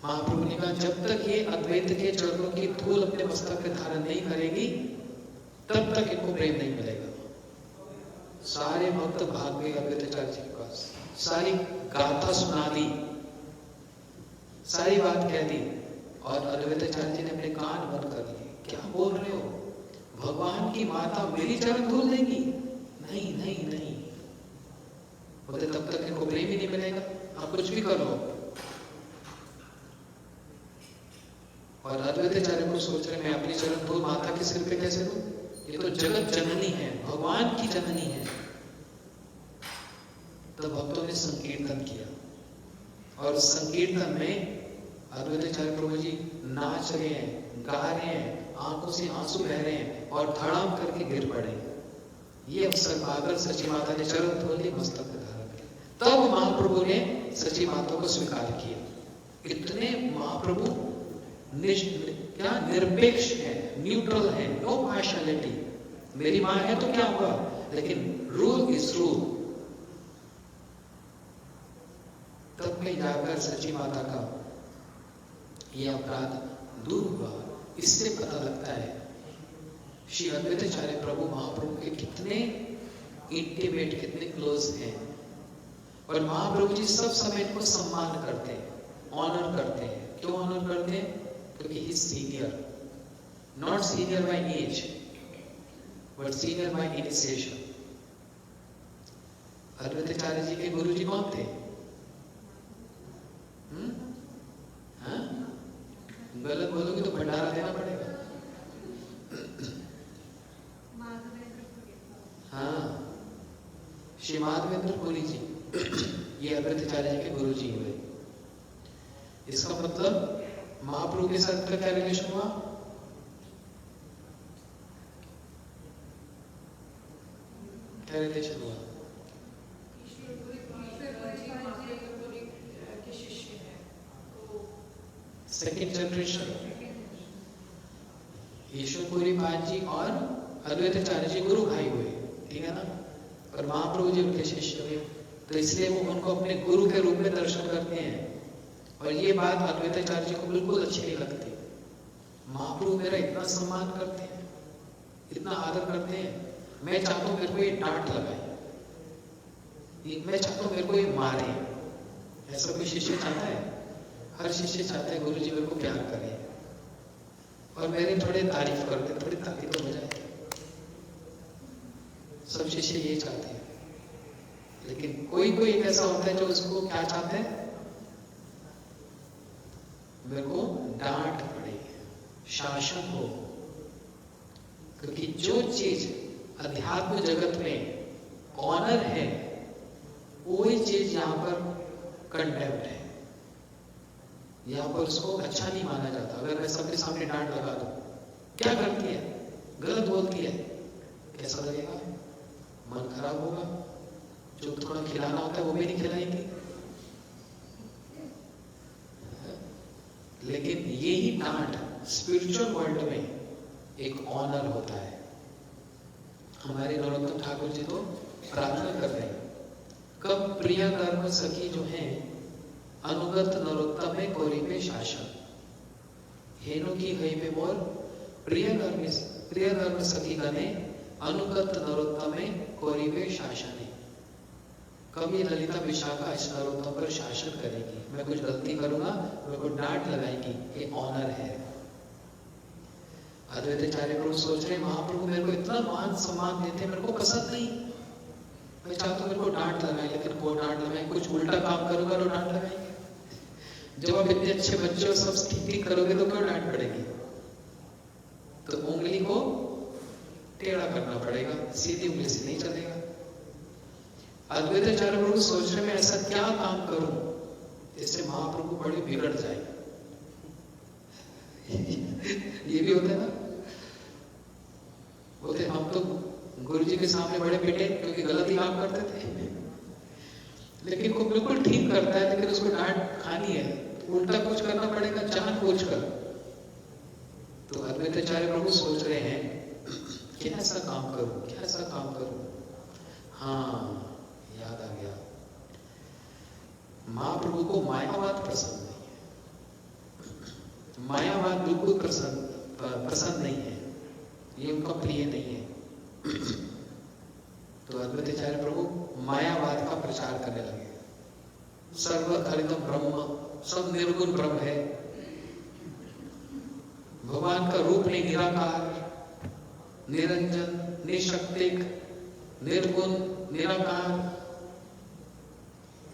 Speaker 1: महाप्रभु ने कहा जब तक ये अद्वैत के चरणों की धूल अपने मस्तक पे धारण नहीं करेगी तब तक इनको प्रेम नहीं मिलेगा। सारे भक्त भाग गए अद्वैताचार्य जी के पास, सारी गाथा सुना दी, सारी बात कह दी, और अद्वैताचार्य जी ने अपने कान बंद कर लिए। क्या बोल रहे हो, भगवान की माता मेरी चरण धूल देगी? नहीं नहीं नहीं। बोलते तब तक इनको प्रेम ही नहीं मिलेगा, आप कुछ भी कर लो। और अद्वैताचार्य को सोच रहे मैं अपनी चरण धूल माता के सिर पे कैसे दूं, ये तो जगत जननी है, भगवान की जननी है। तो भक्तों ने संकीर्तन किया, और संकीर्तन में अद्वैताचार्य प्रभु जी नाच रहे हैं, गा रहे हैं, आंखों से आंसू बह रहे हैं और धड़ाम करके गिर पड़े। ये अवसर पाकर सची माता ने चरण धो ली, मस्तक पे धारण किया। तब महाप्रभु ने सची माता को स्वीकार किया। इतने महाप्रभु क्या निरपेक्ष है, न्यूट्रल है, नो पार्शियलिटी। मेरी मां है तो क्या हुआ, लेकिन रूल इज रूल। तब कहीं जाकर सची माता का यह अपराध दूर हुआ। इससे पता लगता है श्री अद्वैताचार्य प्रभु महाप्रभु के कितने इंटीमेट, कितने क्लोज हैं। और महाप्रभु जी सब समय इनको सम्मान करते हैं, ऑनर करते हैं। क्यों ऑनर करते हैं? क्योंकि he senior, not senior by age but senior by initiation. Advaitacharya ji के गुरु जी कौन थे? गलत बोलोगे तो भंडारा देना पड़ेगा। हाँ, श्री माधवेंद्र पुरी जी, ये अद्वैताचार्य जी के गुरु जी हुए। इसका मतलब महाप्रभु के साथ का क्या रिलेशन हुआ? क्या रिलेशन हुआ? Second generation. ईश्वरपुरी पाद जी और अद्वैताचार्य जी गुरु भाई हुए। ठीक है ना। और महाप्रभु जी उनके शिष्य हुए, तो इसलिए वो उनको अपने गुरु के रूप में दर्शन करते हैं। और ये बात अद्वैताचार्य जी को बिल्कुल अच्छी नहीं लगती। महाप्रभु मेरा इतना सम्मान करते हैं, इतना आदर करते हैं, मैं चाहता हूं मेरे को ये डांट लगाए, मैं चाहता हूं मेरे को ये मारे। ऐसा कोई शिष्य चाहता है? हर शिष्य चाहता है गुरु जी मेरे को प्यार करे और मेरे थोड़े तारीफ कर दे, थोड़ी तारीफ तो हो जाए। सब शिष्य यही चाहते हैं। लेकिन कोई कोई ऐसा होता है जो उसको क्या चाहते हैं, मेरे को डांट पड़े, शासन हो। क्योंकि जो चीज अध्यात्म जगत में ऑनर है, वही चीज यहां पर कंडेम्ड है, यहां पर उसको अच्छा नहीं माना जाता। अगर मैं सबके सामने डांट लगा दूं, क्या करती है, गलत बोलती है, कैसा लगेगा, मन खराब होगा। जो थोड़ा खिलाना होता है वो भी नहीं खिलाएंगे। लेकिन यही डांट स्पिरिचुअल वर्ल्ड में एक ऑनर होता है। हमारे नरोत्तम ठाकुर जी तो प्रार्थना कर रहे हैं, कब प्रिय कर्म सखी जो है अनुगत नरोत्तम में कोरिबे शासन, हेनो की हई में मोर प्रिय कर्म सखी गने अनुगत नरोत्तम में कोरिबे शासन। कब ये ललिता विशाखा इस नरोत्तम पर शासन करेगी? मैं कुछ गलती करूंगा, मेरे को डांट लगाएगी, ये ऑनर है। अद्वैताचार्य प्रभु सोच रहे महाप्रभु मेरे को इतना मान सम्मान देते, मेरे को पसंद नहीं, मैं चाहता हूं मेरे को डांट लगाए, लेकिन वो डांट लगाए, कुछ उल्टा काम करूंगा तो डांट लगाएंगे। जब आप इतने अच्छे बच्चे हो, सब ठीक करोगे तो क्यों डांट पड़ेगी? तो उंगली को टेढ़ा करना पड़ेगा, सीधी उंगली से नहीं चलेगा। अद्वैताचार्य प्रभु सोच रहे मैं ऐसा क्या काम करूं जिससे महाप्रभु बड़े बिगड़ जाए। ये भी होता है ना, बोलते हम तो गुरु जी के सामने बड़े पिटे क्योंकि गलत ही काम करते थे, लेकिन वो बिल्कुल ठीक करता है, लेकिन उसको डांट खानी है, उल्टा कुछ करना पड़ेगा जानबूझकर। तो अद्वैताचार्य प्रभु सोच रहे हैं क्या ऐसा काम करूं, क्या ऐसा काम करूं। हाँ, याद आ गया, महाप्रभु को मायावाद पसंद नहीं है, मायावाद बिल्कुल पसंद नहीं है, ये उनका प्रिय नहीं है। तो अद्वैताचार्य प्रभु मायावाद का प्रचार करने लगे। सर्व खलितम ब्रह्म, सब निर्गुण ब्रह्म है, भगवान का रूप नहीं, निराकार, निरंजन, निशक्तिक, निर्गुण, निराकार,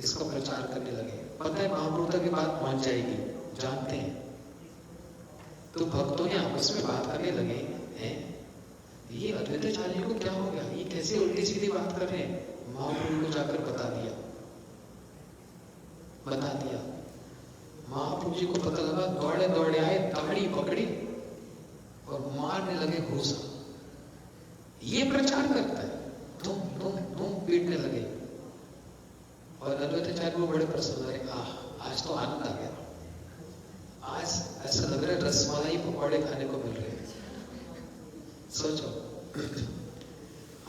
Speaker 1: इसका प्रचार करने लगे। पता है महाप्रभु तक की बात पहुंच जाएगी, जानते हैं। तो भक्तों ने आपस में बात करने लगे हैं, ये अद्वैताचार्य को क्या हो गया, ये कैसे उल्टी सीधी बात कर रहे हैं। महाप्रभु को जाकर बता दिया। महाप्रभु जी को पता लगा, दौड़े दौड़े आए, दाढ़ी पकड़ी और मारने लगे घूसा। ये प्रचार करता है, धूम धूम धूम पीटने लगे। और अद्वैताचार्य को बड़े प्रसन्न रहे, आज तो आनंद आ गया, आज ऐसा लग रहा है रसमलाई पकौड़े खाने को मिल रहे हैं। सोचो,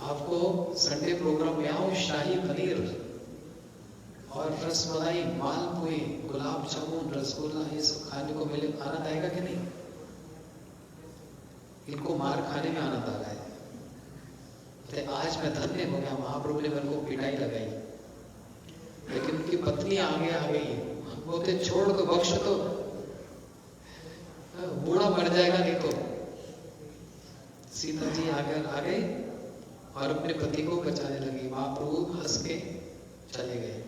Speaker 1: आपको संडे प्रोग्राम में आओ, शाही पनीर और रसमलाई, मालपुए, गुलाब जामुन, रसगुल्ला, ये सब खाने को मिले, आनंद आएगा कि नहीं? इनको मार खाने में आनंद आ रहा है। तो आज मैं धन्य हो गया, महाप्रभु ने मेरे को पिटाई लगाई, लेकिन उनकी पत्नी आगे आ गई, बोलते छोड़ दो, बख्श दो, बूढ़ा मर जाएगा नहीं तो। सीता जी आगे आ गई और अपने पति को बचाने लगी। महाप्रभु हंस के चले गए।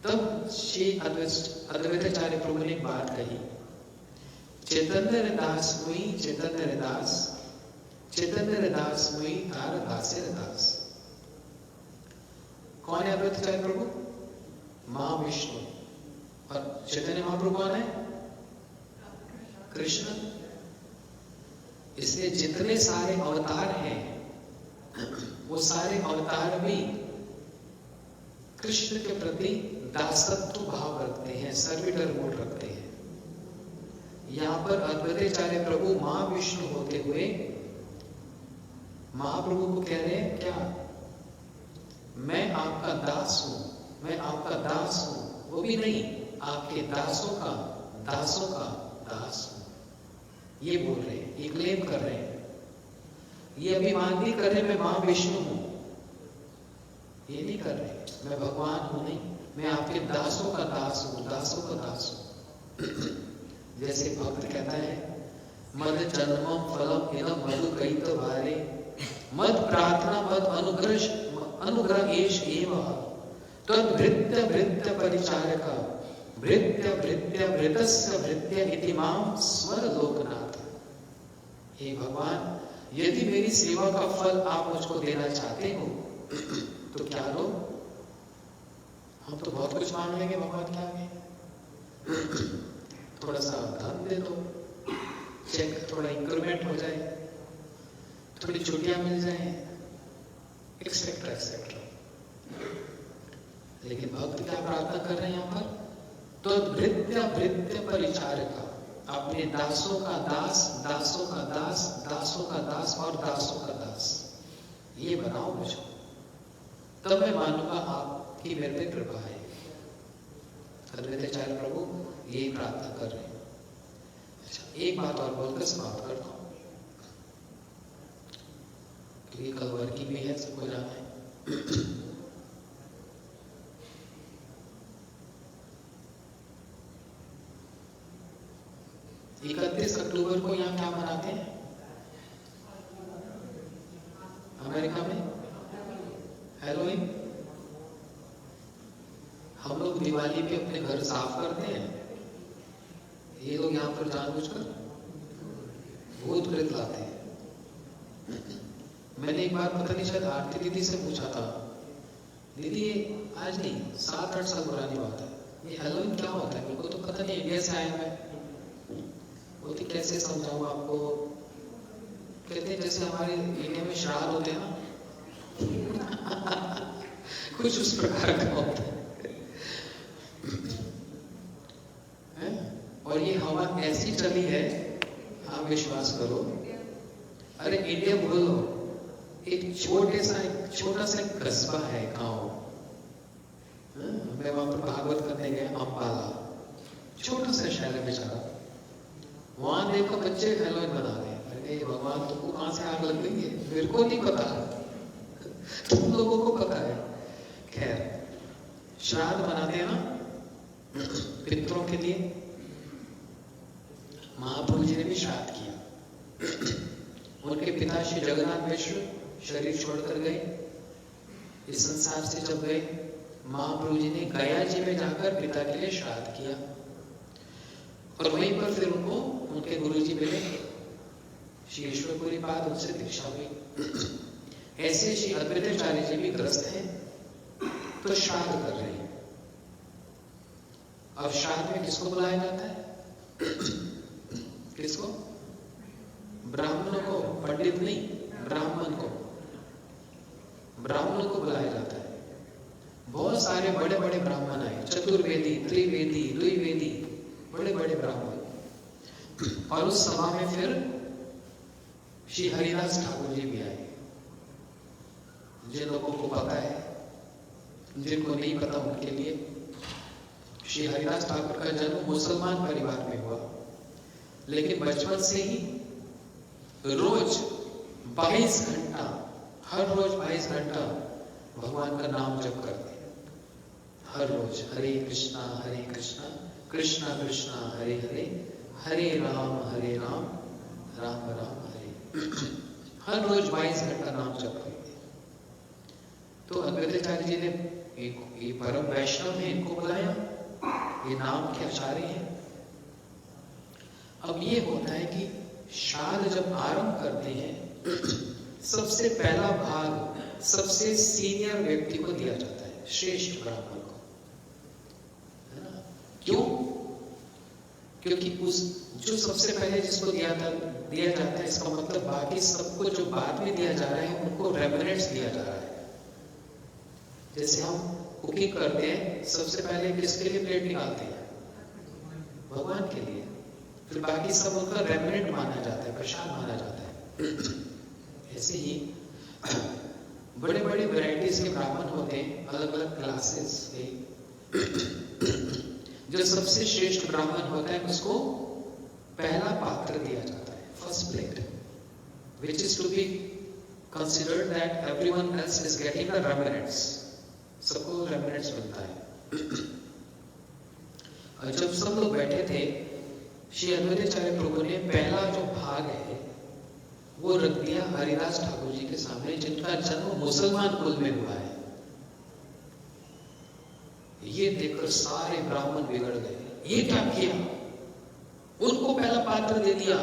Speaker 1: तब श्री अद्वैताचार्य प्रभु ने एक बात कही, चैतन्य दास मुई, चैतन्य दास मुई, तार दासे दास। कौन है अद्वैताचार्य प्रभु? महाविष्णु। और चैतन्य महाप्रभु कौन है? कृष्ण। इसलिए जितने सारे अवतार हैं, वो सारे अवतार भी कृष्ण के प्रति दासत्व भाव रखते हैं, सर्विटर मोड रखते हैं। यहां पर अद्वैताचार्य प्रभु महाविष्णु होते हुए महाप्रभु को कह रहे हैं क्या, मैं आपका दास हूं, मैं आपका दास हूं, वो भी नहीं, आपके दासों का दास हूं। ये बोल रहे हैं, ये क्लेम कर रहे हैं, ये अभिमान नहीं कर रहे मैं महाविष्णु हूं, ये नहीं कर रहे मैं भगवान हूं, नहीं, मैं आपके दासों का दास हूं, दासों का दास हूं। जैसे भक्त कहता है, मद जन्मम फलम इदम मधु कईत भारे, मद प्रार्थना मद अनुग्रह एष एव, तद्भृत्य भृत्य परिचारक, भृत्य भृत्य भृतस्य भृत्य इति मां स्वर लोकनाथ। हे भगवान, यदि मेरी सेवा का फल आप मुझको देना चाहते हो तो क्या लो, हम तो बहुत कुछ मांग लेंगे भगवान के आगे, थोड़ा सा धन दे दो, चेक थोड़ा इंक्रीमेंट हो जाए, थोड़ी छुट्टियां मिल जाए, एक्सेट्रा एक्सेट्रा। लेकिन भक्त क्या प्रार्थना कर रहे हैं यहाँ पर, तो भृत्य भृत्य परिचारक, अपने दासों का दास, दासों का दास, दासों का दास और दासों का दास, ये बनाओ मुझको, तब मैं मानूंगा आपकी मेरे पे कृपा है। अद्वैताचार्य प्रभु यही प्रार्थना कर रहे हैं। अच्छा, एक बात और बोलकर समाप्त करता हूं, क्योंकि कल वर्किंग भी है, सबको जाना है। 31 अक्टूबर को यहाँ क्या मनाते हैं अमेरिका में, हैलोवीन। हम लोग दिवाली पे अपने घर साफ करते हैं, ये लोग यहाँ पर जानबूझकर भूत प्रेत लाते हैं। मैंने एक बार पता नहीं शायद आरती दीदी से पूछा था, दीदी आज नहीं 7-8 साल पुरानी बात है, ये हैलोवीन क्या होता है, मेरे को तो पता नहीं, इंडिया से आया मैं, बोलती कैसे समझाऊं आपको, कहते हैं जैसे हमारे इंडिया में श्राद्ध होते हैं ना कुछ उस प्रकार का होता है। और ये हवा ऐसी चली है, आप विश्वास करो, अरे इंडिया बोलो, एक छोटा सा कस्बा है गांव, मैं वहां पर भागवत करने गया, अम्बाला, छोटा सा शहर है बेचारा, वहां देखो बच्चे हैलोवीन बना रहे हैं। अरे भगवान, तुमको कहां से आग लग गई है, मेरे को नहीं पता, तुम लोगों को पता है। खैर, श्राद्ध मनाते हैं ना पितरों के लिए, महाप्रभु जी ने भी श्राद्ध किया। उनके पिता श्री जगन्नाथ मिश्र शरीर छोड़कर गए, इस संसार से जब गए, महाप्रभु जी ने गया जी में जाकर पिता के लिए श्राद्ध किया, और वहीं पर फिर उनको उनके गुरुजी मिले, श्री ईश्वरपुरी पाद, उनसे दीक्षा हुई। ऐसे श्री अद्वैताचार्य जी भी ग्रस्त हैं, तो श्राद्ध कर रहे हैं। अब श्राद्ध में किसको बुलाया जाता है, किसको, ब्राह्मणों को, पंडित नहीं, ब्राह्मण को बुलाया जाता है। बहुत सारे बड़े बड़े ब्राह्मण आए, चतुर्वेदी, त्रिवेदी, द्विवेदी, बड़े बड़े ब्राह्मण। और उस सभा में फिर श्री हरिदास ठाकुर जी भी आए। जिन लोगों को पता है, जिनको नहीं पता उनके लिए, श्री हरिदास ठाकुर का जन्म मुसलमान परिवार में हुआ, लेकिन बचपन से ही रोज 22 घंटा, हर रोज 22 घंटा भगवान का नाम जप करते हैं। हर रोज हरे कृष्णा कृष्णा कृष्णा हरे हरे, हरे राम राम राम हरे। हर रोज 22 घंटा नाम जप करते हैं। तो अद्वैताचार्य जी ने ये परम वैष्णव है, इनको बुलाया, ये नाम के आचार्य हैं। अब ये होता है कि श्राद्ध जब आरंभ करते हैं, सबसे पहला भाग सबसे सीनियर व्यक्ति को दिया जाता है, श्रेष्ठ ब्राह्मण को, है ना। क्यों? क्योंकि उस जो सबसे पहले जिसको दिया जाता है, इसका मतलब बाकी सबको जो बाद में दिया जा रहा है उनको रेमिनेंट्स दिया जा रहा है। जैसे हम कुकिंग करते हैं, सबसे पहले किसके लिए प्लेट निकालते हैं, भगवान के लिए, फिर बाकी सब उनका रेमिनेंट माना जाता है, प्रसाद माना जाता है। ऐसे ही बड़े बड़े वैरायटीज के ब्राह्मण होते हैं, अलग अलग क्लासेस के। जो सबसे श्रेष्ठ ब्राह्मण होता है उसको पहला पात्र दिया जाता है, first plate, which is to be considered that everyone else is getting the remnants. सबको remnants मिलता है। और जब सब लोग बैठे थे, श्री अद्वैताचार्य प्रभु ने पहला जो भाग है वो रख दिया हरिदास ठाकुर जी के सामने, जिनका जन्म मुसलमान कुल में हुआ है। ये देखकर सारे ब्राह्मण बिगड़ गए, ये क्या किया, उनको पहला पात्र दे दिया,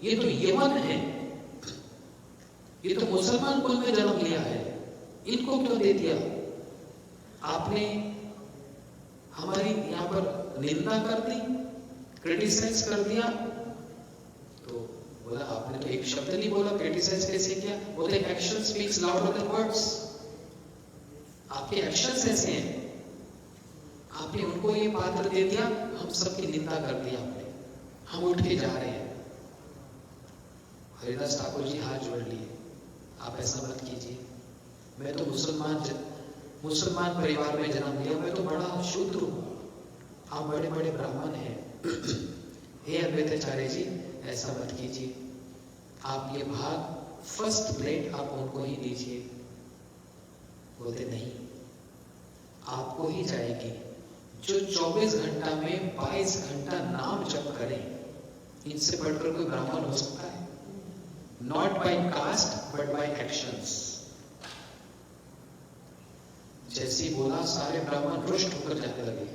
Speaker 1: ये तो यमन है, ये तो मुसलमान कुल में जन्म लिया है, इनको क्यों दे दिया? आपने हमारी यहां पर निंदा कर दी, क्रिटिसाइज कर दिया। तो बोला आपने तो एक शब्द नहीं बोला, क्रिटिसाइज कैसे किया? बोले action speaks louder than words. आपके एक्शंस ऐसे हैं, आपने उनको ये पात्र दे दिया, हम सबकी निंदा कर दी आपने, हम उठ के जा रहे हैं। हरिदास ठाकुर जी हाथ जोड़ लिए, आप ऐसा मत कीजिए, मैं तो मुसलमान परिवार में जन्म लिया, मैं तो बड़ा शूद्र हूं, आप बड़े बड़े ब्राह्मण हैं। हे अद्वैताचार्य जी, ऐसा मत कीजिए, आप ये भाग फर्स्ट प्लेट आप उनको ही दीजिए। बोलते नहीं, आपको ही जाएगी। जो 24 घंटा में 22 घंटा नाम जप करें, इनसे बढ़कर कोई ब्राह्मण हो सकता है? Not by caste but by actions. जैसे ही बोला, सारे ब्राह्मण रुष्ट होकर जाने लगे।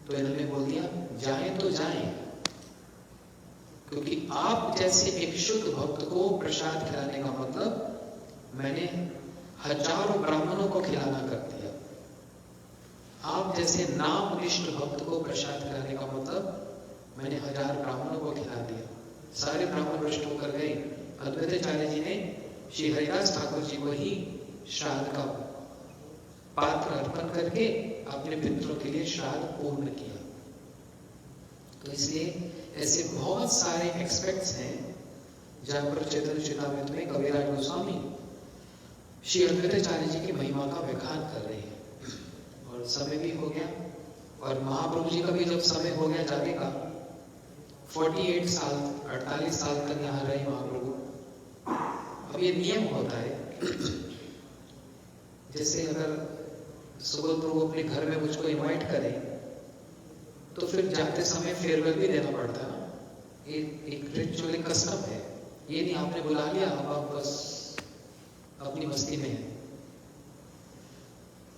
Speaker 1: तो इन्होंने बोल दिया, जाएं तो जाएं, क्योंकि आप जैसे एक शुद्ध भक्त को प्रसाद खिलाने का मतलब मैंने हजारों ब्राह्मणों को खिलाना कर दिया। आप जैसे नाम निष्ठ भक्त को प्रसाद खिलाने का मतलब मैंने 1000 ब्राह्मणों को खिला दिया। सारे ब्राह्मण रुष्ट होकर गए। अद्वैताचार्य जी ने श्री हरिदास ठाकुर जी को ही श्राद्ध का पात्र अर्पण करके अपने पितरों के लिए श्राद्ध पूर्ण किया। तो इसलिए ऐसे बहुत सारे एस्पेक्ट्स हैं जहां पर चैतन्य चेतामृत में कविराज गोस्वामी श्री अद्वैताचार्य जी की महिमा का व्याख्यान कर रहे हैं। और समय भी हो गया, और महाप्रभु जी का भी जब समय हो गया जाने का, 48 साल 48 साल तक यहाँ रहे महाप्रभु। अब ये नियम होता है, जैसे अगर सुबोध प्रभु अपने घर में मुझको इनवाइट करें तो फिर जाते समय फेयरवेल भी देना पड़ता है ना। ये एक रिचुअल कस्टम है। ये नहीं आपने बुला लिया, अब आप बस अपनी मस्ती में है।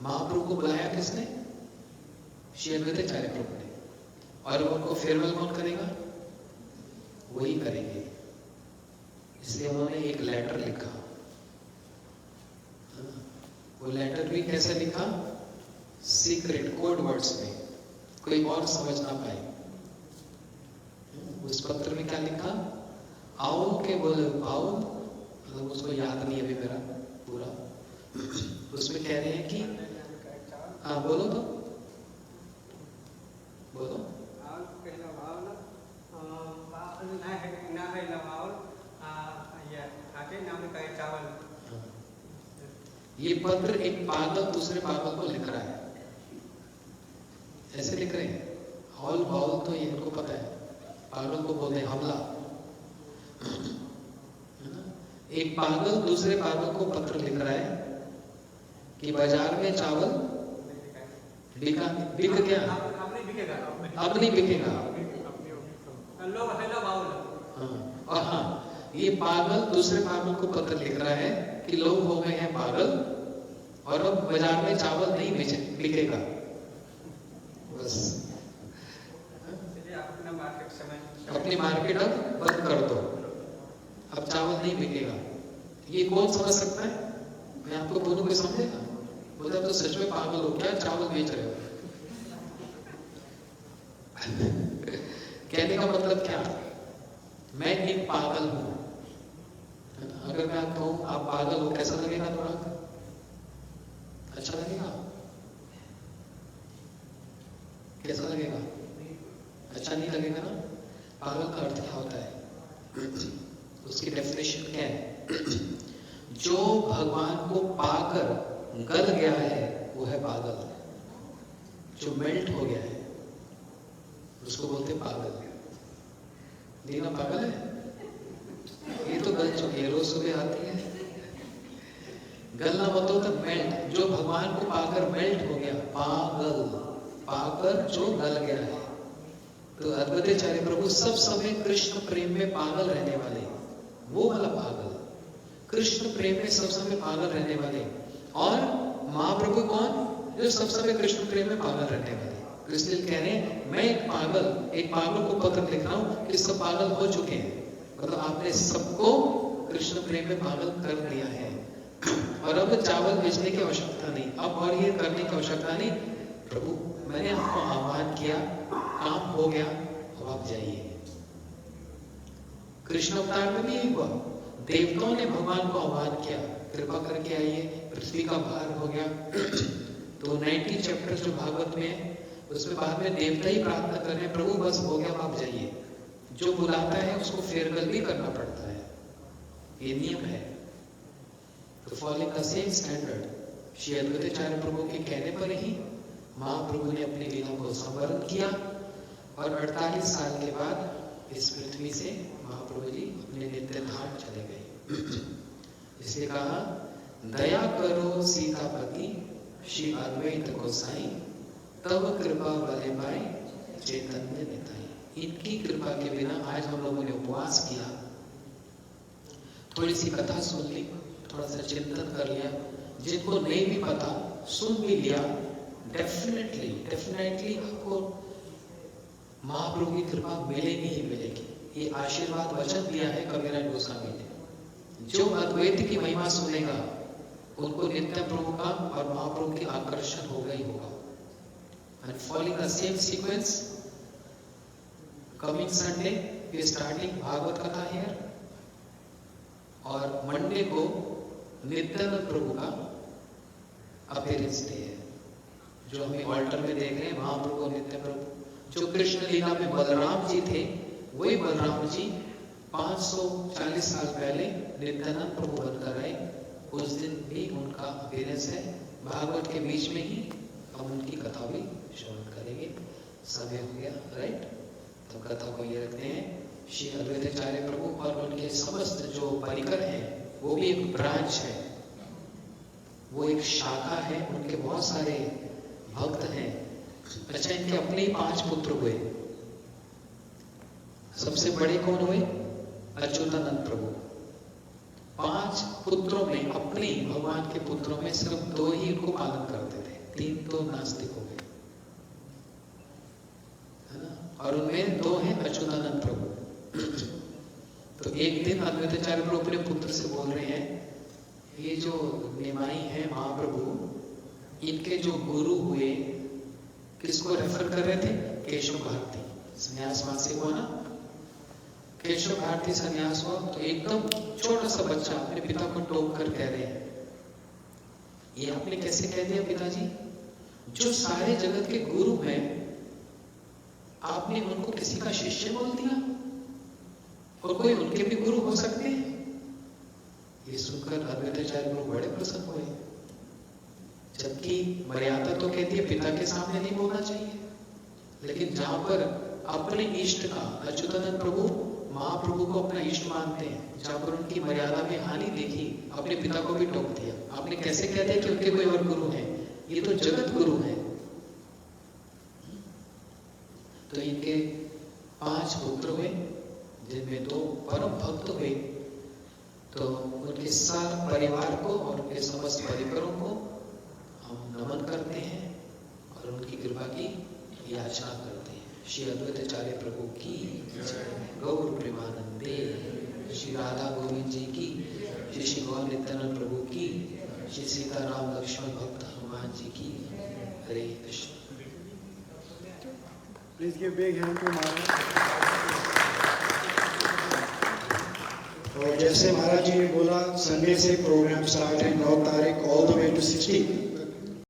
Speaker 1: महाप्रभु को बुलाया किसने? श्री अद्वैताचार्य प्रभु ने। और उनको फेयरवेल कौन करेगा? वही करेंगे। इसलिए उन्होंने एक लेटर लिखा। वो लेटर भी कैसे लिखा? सीक्रेट कोड वर्ड्स में, कोई और समझ ना पाए। उस पत्र में क्या लिखा? आओ के बोले आओ, मतलब उसको याद नहीं अभी मेरा पूरा। उसमें कह रहे हैं कि हाँ बोलो तो बोलो। ये पत्र एक पागल दूसरे पागल को लिख रहा है, ऐसे लिख रहे हैं। हॉल बॉल तो ये इनको पता है, पागल को बोलते हैं हमला। एक पागल दूसरे पागल को पत्र लिख रहा है कि बाजार में चावल बिक गया, अब नहीं बिकेगा। और हाँ, ये पागल दूसरे पागल को पत्र लिख रहा है कि लोग हो गए हैं पागल और अब बाजार में चावल नहीं बिकेगा। बस अपनी मार्केट अब बंद कर दो, अब चावल नहीं बिकेगा। ये कौन समझ सकता है? मैं आपको बोलूं कोई समझेगा? बोला तो सच में पागल हो, क्या चावल बेच रहे हो? कहने का मतलब क्या? मैं एक पागल हूं। अगर मैं आपको कहूं आप पागल हो, कैसा लगेगा? थोड़ा अच्छा लगेगा? कैसा लगेगा? अच्छा नहीं लगेगा ना। पागल का अर्थ क्या होता है? उसकी डेफिनेशन क्या है? जो भगवान को पाकर गल गया है वो है पागल। जो मेल्ट हो गया है उसको बोलते पागल। दीना पागल है, ये तो गल चुकी है, रोज सुबह आती है। गलना मतलब तो मेल्ट, जो भगवान को पाकर मेल्ट हो गया, पागल, पाकर जो गल गया है। तो अद्वैताचार्य प्रभु सब समय कृष्ण प्रेम में पागल रहने वाले, वो वाला पागल, कृष्ण प्रेम में सब समय पागल रहने वाले। और महाप्रभु कौन? जो सब समय कृष्ण प्रेम में पागल रहने वाले। इसलिए कह रहे हैं मैं एक पागल को पत्र लिख रहा हूं कि सब पागल हो चुके हैं, मतलब आपने सबको कृष्ण प्रेम में पागल कर दिया है। और अब चावल बेचने की आवश्यकता नहीं, अब और ये करने की आवश्यकता नहीं। प्रभु मैंने आपको आह्वान किया, काम हो गया, अब आप जाइए। कृष्ण अवतार में भी यही हुआ, देवताओं ने भगवान को आह्वान किया, कृपा करके आइए, पृथ्वी का भार हो गया। तो 90 चैप्टर जो भागवत में है उसमें बाद में देवता ही प्रार्थना कर रहे हैं, प्रभु बस हो गया, आप जाइए। जो बुलाता है उसको फेरबदल भी करना पड़ता है, ये नियम है। तो following the same standard Shri Advaitacharya Prabhu के कहने पर ही महाप्रभु ने अपनी लीला को संवरण किया और 48 साल के बाद इस पृथ्वी से महाप्रभु जी अपने नित्य धाम चले गए। इसलिए कहा दया करो सीतापति श्री अद्वैत गोसाई, तब कृपा वाले पाए चैतन्य निताई। इनकी कृपा के बिना आज हम लोगों ने उपवास किया, थोड़ी सी कथा सुन ली, थोड़ा सा चिंतन कर लिया, जिनको नहीं भी पता सुन भी लिया, डेफिनेटली आपको महाप्रभु की कृपा मिलेगी ही मिलेगी। ये आशीर्वाद वचन दिया है कबीरदास गोस्वामी ने। जो अद्वैत की महिमा सुनेगा उनको नित्य प्रभु का और महाप्रभु की आकर्षण होगा ही होगा। And following the same sequence, coming Sunday we are starting Bhagavat कथा here, और मंडे को नित्यानंद प्रभु का अपीयरेंस डे है, जो हमें ऑल्टर में देख रहे हैं। महाप्रभु और नित्य प्रभु जो कृष्ण लीला में बलराम जी थे, वही बलराम जी 540 साल पहले नित्यानंद प्रभु बनकर आए। उस दिन भी उनका अपीयरेंस है। भागवत के बीच में ही हम उनकी कथा भी श्रवण करेंगे। समय हो गया, राइट? तो कथा को ये रखते हैं। श्री अद्वैताचार्य प्रभु और उनके समस्त जो परिकर हैं वो भी एक ब्रांच है, वो एक शाखा है, उनके बहुत सारे भक्त हैं। अच्छा, इनके अपने ही 5 पुत्र हुए। सबसे बड़े कौन हुए? अच्युतानंद प्रभु। 5 पुत्रों में, अपने भगवान के पुत्रों में सिर्फ 2 ही उनको पालन करते थे, 3 तो नास्तिक हो गए, है ना? और उनमें 2 हैं अच्युतानंद प्रभु। तो एक दिन अद्वैताचार्य प्रभु अपने पुत्र से बोल रहे हैं, ये जो निमाई है महाप्रभु, इनके जो गुरु हुए, किसको रेफर कर रहे थे? केशव भारती संन्यास मासिक हुआ ना, केशव भारती संन्यास हुआ। तो एकदम छोटा सा बच्चा अपने पिता को टोक कर कह रहे हैं, ये आपने कैसे कह दिया पिताजी? जो सारे जगत के गुरु हैं, आपने उनको किसी का शिष्य बोल दिया, और कोई उनके भी गुरु हो सकते हैं। ये सुनकर अद्वैताचार्य प्रभु बड़े प्रसन्न हुए, जबकि मर्यादा तो कहती है पिता के सामने नहीं बोलना चाहिए, लेकिन जहां पर अपने इष्ट का, अच्युतानंद प्रभु महाप्रभु को अपना इष्ट मानते हैं, जहां पर उनकी मर्यादा में हानि देखी, अपने पिता को भी टोक दिया। आपने कैसे कह दिया कि उनके कोई और गुरु हैं? ये तो जगत गुरु हैं। तो इनके 5 पुत्र हुए, जिनमें 2 परम भक्त हुए। तो उनके सारे परिवार को और उनके समस्त परिवारों को हम नमन करते हैं और उनकी कृपा की याचना करते हैं। श्री अद्वैताचार्य प्रभु की गौर प्रेमानंदे, श्री राधा गोविंद जी की, श्री गौर नित्यानंद प्रभु की, श्री सीताराम लक्ष्मण भक्त हनुमान जी की। हरे Krishna.
Speaker 2: Please give big hand to Maharaj. और जैसे महाराज जी ने बोला, संडे से प्रोग्राम स्टार्ट है 9 तारीख ऑल द वे टू 16।